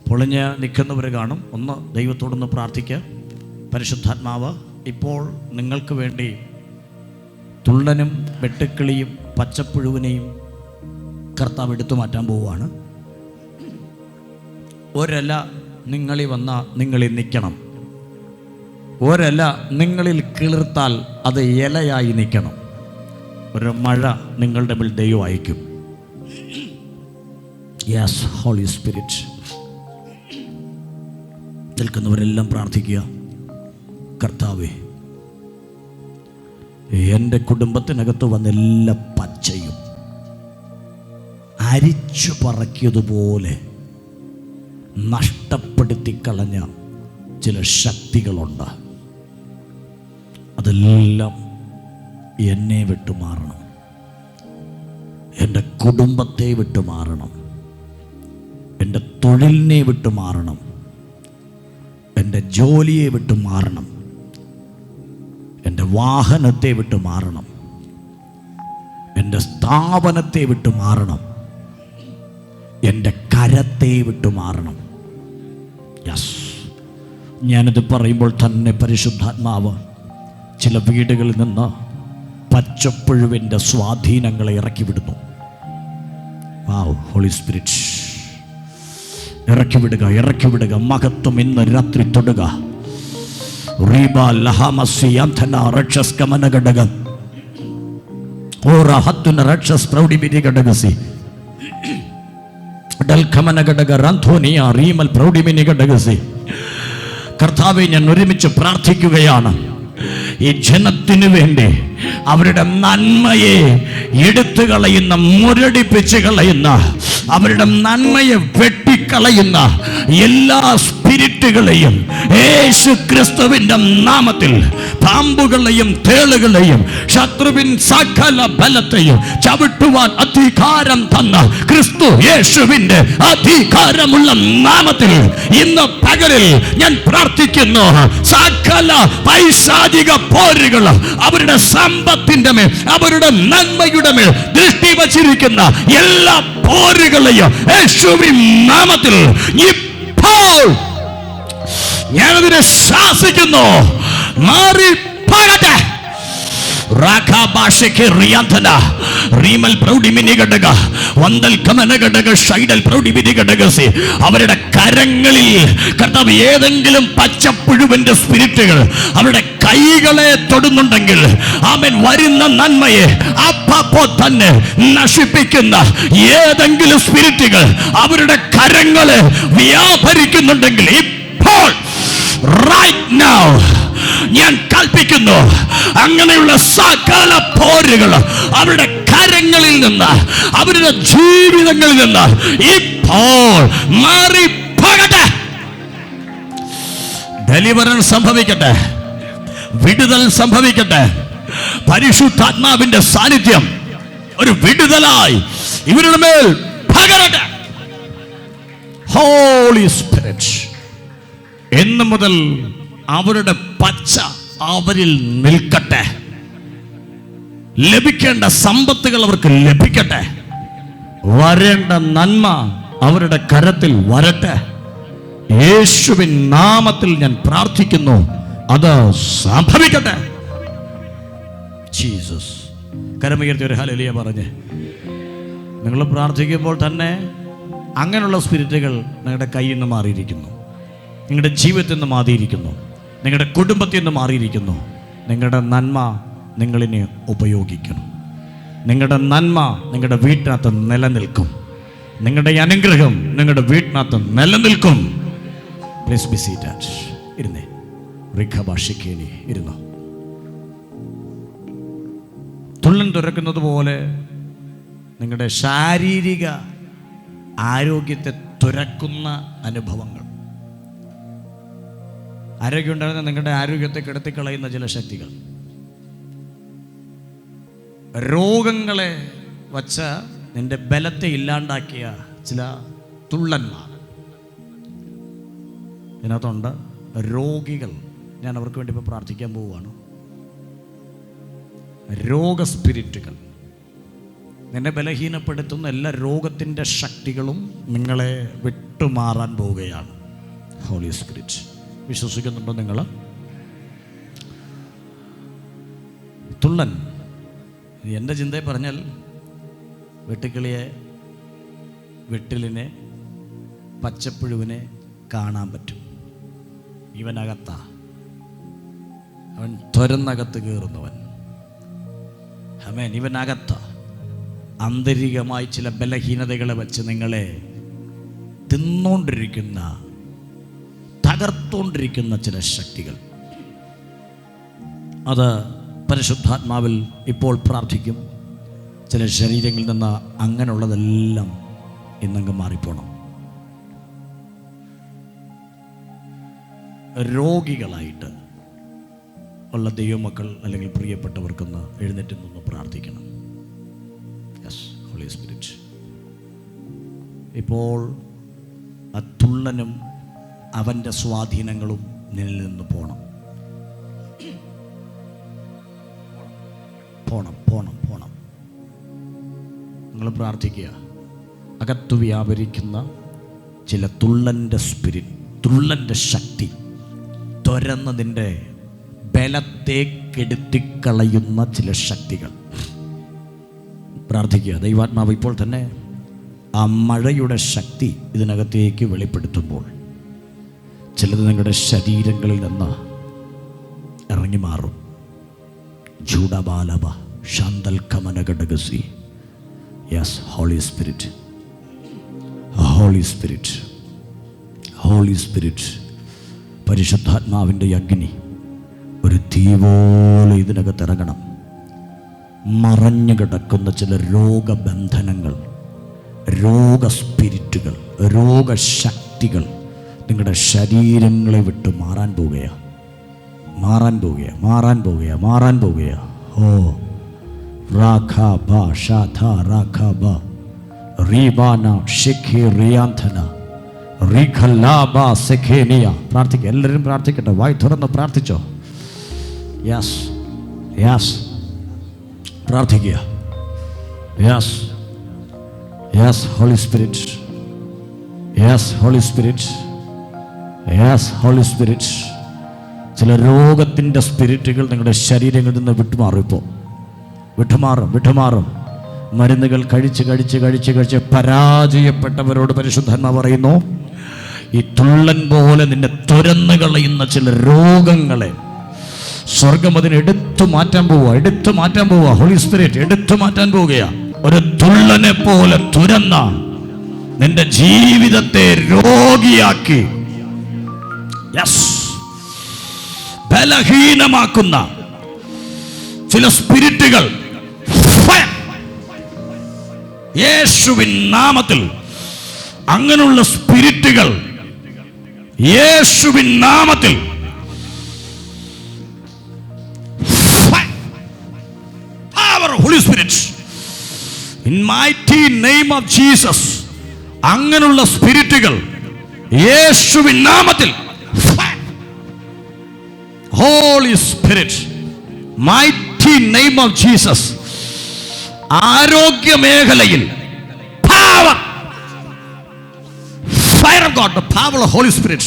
പൊളിഞ്ഞ് നിൽക്കുന്നവർ കാണും. ഒന്ന് ദൈവത്തോടൊന്ന് പ്രാർത്ഥിക്കുക. പരിശുദ്ധാത്മാവ് ഇപ്പോൾ നിങ്ങൾക്ക് വേണ്ടി തുള്ളനും വെട്ടുക്കിളിയും പച്ചപ്പുഴുവിനെയും കർത്താവ് എടുത്തു മാറ്റാൻ പോവുകയാണ്. ഒരല നിങ്ങളിൽ വന്നാൽ നിങ്ങളിൽ നിൽക്കണം. ഒരല നിങ്ങളിൽ കിളിർത്താൽ അത് ഇലയായി നിൽക്കണം. ഒരു മഴ നിങ്ങളുടെ മേൽ ദൈവം അയക്കും. Yes, holy spirit. നിൽക്കുന്നവരെല്ലാം പ്രാർത്ഥിക്കുക. കർത്താവേ, എൻ്റെ കുടുംബത്തിനകത്ത് വന്ന എല്ലാ പച്ചയും അരിച്ചു പറക്കിയതുപോലെ നഷ്ടപ്പെടുത്തി കളഞ്ഞ ചില ശക്തികളുണ്ട്. അതെല്ലാം എന്നെ വിട്ടുമാറണം, എൻ്റെ കുടുംബത്തെ വിട്ടുമാറണം, എൻ്റെ തൊഴിലിനെ വിട്ടുമാറണം, എൻ്റെ ജോലിയെ വിട്ടുമാറണം, എൻ്റെ വാഹനത്തെ വിട്ടുമാറണം, എൻ്റെ സ്ഥാപനത്തെ വിട്ടുമാറണം, എൻ്റെ കരത്തെ വിട്ടുമാറണം. യെസ്, ഞാനിത് പറയുമ്പോൾ തന്നെ പരിശുദ്ധാത്മാവ് ചില വീടുകളിൽ നിന്ന് പച്ചപ്പുഴുവിൻ്റെ സ്വാധീനങ്ങളെ ഇറക്കി വിടുന്നു. വാവ്, ഹോളി സ്പിരിറ്റ്, ഇറക്കി വിടുക. മഹത്വം ഇന്ന് രാത്രി തൊടുക. ഓ റഹത്തുന രക്ഷസ് പ്രൗഢി ബിരി ഘടകസി ഡൽഖമന ഘടക റന്ധോനിയ റീമൽ പ്രൗഢി ബിനി ഘടകസി. കർത്താവെ, ഞാൻ ഒരുമിച്ച് പ്രാർത്ഥിക്കുകയാണ്. ഈ ജനത്തിനു വേണ്ടി അവരുടെ നന്മയെ എടുത്തു കളയുന്ന, മുരടിപ്പിച്ച് കളയുന്ന, അവരുടെ നന്മയെ വെട്ടിക്കളയുന്ന എല്ലാ സ്പിരിറ്റുകളെയും യേശു ക്രിസ്തുവിന്റെ നാമത്തിൽ, പാമ്പുകളെയും തേളുകളെയും ശത്രുവിൻ സകല ബലത്തെയും ചവിട്ടുവാൻ അധികാരം തന്ന ക്രിസ്തു യേശുവിന്റെ അധികാരമുള്ള നാമത്തിൽ ഇന്ന് പകലിൽ ഞാൻ പ്രാർത്ഥിക്കുന്നു. സകല പൈശാചിക പോരുകൾ അവരുടെ സമ്പത്തിന്റെ മേൽ, അവരുടെ നന്മയുടെ മേൽ ദൃഷ്ടി വച്ചിരിക്കുന്ന എല്ലാ പോരുകളെയും യേശുവിൻ നാമത്തിൽ ഇപ്പോൾ ഞാനതിനെ ശാസിക്കുന്നു. മാറി പോകട്ടെ. അവരുടെ കരങ്ങളിൽ കർത്താവ് ഏതെങ്കിലും പച്ചപ്പുഴുവിന്റെ സ്പിരിറ്റുകൾ അവരുടെ കൈകളെ തൊടുന്നുണ്ടെങ്കിൽ ആമേൻ, വരുന്ന നന്മയെ അപ്പപ്പോ തന്നെ നശിപ്പിക്കുന്ന ഏതെങ്കിലും സ്പിരിറ്റുകൾ അവരുടെ കരങ്ങളെ വ്യാപരിക്കുന്നുണ്ടെങ്കിൽ ഇപ്പോൾ right now ഞാൻ കൽപ്പിക്കുന്നു, അങ്ങനെയുള്ള സകല പോരുകൾ അവരുടെ കരങ്ങളിൽ നിന്ന്, അവരുടെ ജീവിതങ്ങളിൽ നിന്ന് ഇപ്പോൾ മാറി പോകട്ടെ. ഡെലിവറൻസ് സംഭവിക്കട്ടെ, വിടുതൽ സംഭവിക്കട്ടെ. പരിശുദ്ധാത്മാവിന്റെ സാന്നിധ്യം ഒരു വിടുതലായി ഇവരുടെ മേൽ പകരട്ടെ. ഹോളി സ്പിരിറ്റ് എന്ന് മുതൽ അവരുടെ പച്ച അവരിൽ നിൽക്കട്ടെ. ലഭിക്കേണ്ട സമ്പത്തുകൾ അവർക്ക് ലഭിക്കട്ടെ. വരേണ്ട നന്മ അവരുടെ കരത്തിൽ വരട്ടെ. യേശുവിൻ നാമത്തിൽ ഞാൻ പ്രാർത്ഥിക്കുന്നു, അത് സംഭവിക്കട്ടെ. ജീസസ്. കരമുയർത്തി ഒരു ഹല്ലേലൂയ പറഞ്ഞ് നിങ്ങൾ പ്രാർത്ഥിക്കുമ്പോൾ തന്നെ അങ്ങനെയുള്ള സ്പിരിറ്റുകൾ നിങ്ങളുടെ കയ്യിൽ നിന്ന് മാറിയിരിക്കുന്നു, നിങ്ങളുടെ ജീവിതത്തിൽ നിന്ന് മാറിയിരിക്കുന്നു, നിങ്ങളുടെ കുടുംബത്തിൽ നിന്ന് മാറിയിരിക്കുന്നു. നിങ്ങളുടെ നന്മ നിങ്ങളിനെ ഉപയോഗിക്കണം. നിങ്ങളുടെ നന്മ നിങ്ങളുടെ വീട്ടിനകത്ത് നിലനിൽക്കും. നിങ്ങളുടെ അനുഗ്രഹം നിങ്ങളുടെ വീട്ടിനകത്ത് നിലനിൽക്കും. Please be seated. ഇരുന്നേ. റിഖഭാഷിക്കേനി ഇരുന്നോ. തുള്ളൻ തുറക്കുന്നത് പോലെ നിങ്ങളുടെ ശാരീരിക ആരോഗ്യത്തെ തുറക്കുന്ന അനുഭവങ്ങൾ, ആരോഗ്യം ഉണ്ടാകുന്ന നിങ്ങളുടെ ആരോഗ്യത്തെ കെടുത്തിക്കളയുന്ന ചില ശക്തികൾ, രോഗങ്ങളെ വച്ച നിന്റെ ബലത്തെ ഇല്ലാണ്ടാക്കിയ ചില തുള്ളന്മാർ ഇതിനകത്തുണ്ട്. രോഗികൾ, ഞാൻ അവർക്ക് വേണ്ടി ഇപ്പോൾ പ്രാർത്ഥിക്കാൻ പോവുകയാണ്. രോഗസ്പിരിറ്റുകൾ, നിന്നെ ബലഹീനപ്പെടുത്തുന്ന എല്ലാ രോഗത്തിൻ്റെ ശക്തികളും നിങ്ങളെ വിട്ടുമാറാൻ പോവുകയാണ്. Holy spirit. വിശ്വസിക്കുന്നുണ്ടോ നിങ്ങൾ? തുള്ളൻ, എൻ്റെ ചിന്തയെ പറഞ്ഞാൽ വെട്ടുക്കിളിയെ, വെട്ടിലിനെ, പച്ചപ്പുഴുവിനെ കാണാൻ പറ്റും. ഇവനകത്താ, അവൻ തുരന്നകത്ത് കയറുന്നവൻ. ആമേൻ. ഇവനകത്ത ആന്തരികമായി ചില ബലഹീനതകളെ വെച്ച് നിങ്ങളെ തിന്നുകൊണ്ടിരിക്കുന്ന, തകർത്തുകൊണ്ടിരിക്കുന്ന ചില ശക്തികൾ. അത് പരിശുദ്ധാത്മാവിൽ ഇപ്പോൾ പ്രാർത്ഥിക്കും. ചില ശരീരങ്ങളിൽ നിന്ന് അങ്ങനെയുള്ളതെല്ലാം ഇന്നങ്ങ് മാറിപ്പോണം. രോഗികളായിട്ട് ഉള്ള ദൈവമക്കൾ അല്ലെങ്കിൽ പ്രിയപ്പെട്ടവർക്കൊന്ന് എഴുന്നേറ്റ് നിന്ന് പ്രാർത്ഥിക്കണം. Yes, holy spirit. ഇപ്പോൾ ആ തുള്ളനും അവൻ്റെ സ്വാധീനങ്ങളും നിന്നിൽ നിന്ന് പോണം. പോണം പോണം പോണം. നിങ്ങൾ പ്രാർത്ഥിക്കുക. അകത്തു വ്യാപരിക്കുന്ന ചില തുള്ളൻ്റെ സ്പിരിറ്റ്, തുള്ളൻ്റെ ശക്തി തുരന്നതിൻ്റെ ബലത്തെ കെടുത്തിക്കളയുന്ന ചില ശക്തികൾ. പ്രാർത്ഥിക്കുക. ദൈവാത്മാവ് ഇപ്പോൾ തന്നെ ആ മഴയുടെ ശക്തി ഇതിനകത്തേക്ക് വെളിപ്പെടുത്തുമ്പോൾ ചിലത് നിങ്ങളുടെ ശരീരങ്ങളിൽ നിന്ന് ഇറങ്ങി മാറും. ജൂഡബാലബ ശാന്തൽ കമനഘടകസി. Yes, holy spirit, holy spirit, holy spirit. പരിശുദ്ധാത്മാവിൻ്റെ അഗ്നി ഒരു തീ പോലെ ഇതിനകത്ത് ഇറങ്ങണം. മറഞ്ഞു കിടക്കുന്ന ചില രോഗബന്ധനങ്ങൾ, രോഗസ്പിരിറ്റുകൾ, രോഗശക്തികൾ നിങ്ങളുടെ ശരീരങ്ങളെ വിട്ട് മാറാൻ പോവുകയാണ്, മാറാൻ പോവുകയാണ്, മാറാൻ പോവുകയാണ്, മാറാൻ പോവുകയാണ്. ഓ റാഖാബ ഷാഥ റാഖാബ റീബാന ഷിഖി റിയാന്ധന റിഖലാബ സെഖേനിയ. പ്രാർത്ഥിക്കുക, എല്ലാവരും പ്രാർത്ഥിക്കട്ടെ, വായി തുറന്ന് പ്രാർത്ഥിച്ചോ. യെസ്, യെസ്, പ്രാർത്ഥിക്കുക. Yes, yes holy spirit, yes holy spirit, yes holy spirit. ചില രോഗത്തിൻ്റെ സ്പിരിറ്റുകൾ നിങ്ങളുടെ ശരീരങ്ങളിൽ നിന്ന് വിട്ടുമാറും. ഇപ്പോൾ വിട്ടുമാറും, വിട്ടുമാറും. മരുന്നുകൾ കഴിച്ച് കഴിച്ച് കഴിച്ച് കഴിച്ച് പരാജയപ്പെട്ടവരോട് പരിശുദ്ധാത്മാവ് പറയുന്നു, ഈ തുള്ളൻ പോലെ നിന്നെ തുരന്നു കളയുന്ന ചില രോഗങ്ങളെ സ്വർഗം അതിന് എടുത്തു മാറ്റാൻ പോവുക, എടുത്തു മാറ്റാൻ പോവുക. ഹോളി സ്പിരിറ്റ് എടുത്തു മാറ്റാൻ പോവുകയാണ്. ഒരു തുള്ളനെ പോലെ തുരന്ന നിന്റെ ജീവിതത്തെ രോഗിയാക്കി, യെസ്, ബലഹീനമാക്കുന്ന ചില സ്പിരിറ്റുകൾ യേശുവിൻ നാമത്തിൽ, അങ്ങനെയുള്ള സ്പിരിറ്റുകൾ യേശുവിൻ നാമത്തിൽ Holy Spirit, in mighty name of Jesus, അങ്ങനെയുള്ള സ്പിരിറ്റുകൾ യേശുവിൻ നാമത്തിൽ, Holy Spirit, mighty name of Jesus. ആരോഗ്യ മേഖലയിൽ power, fire of God, the power of Holy Spirit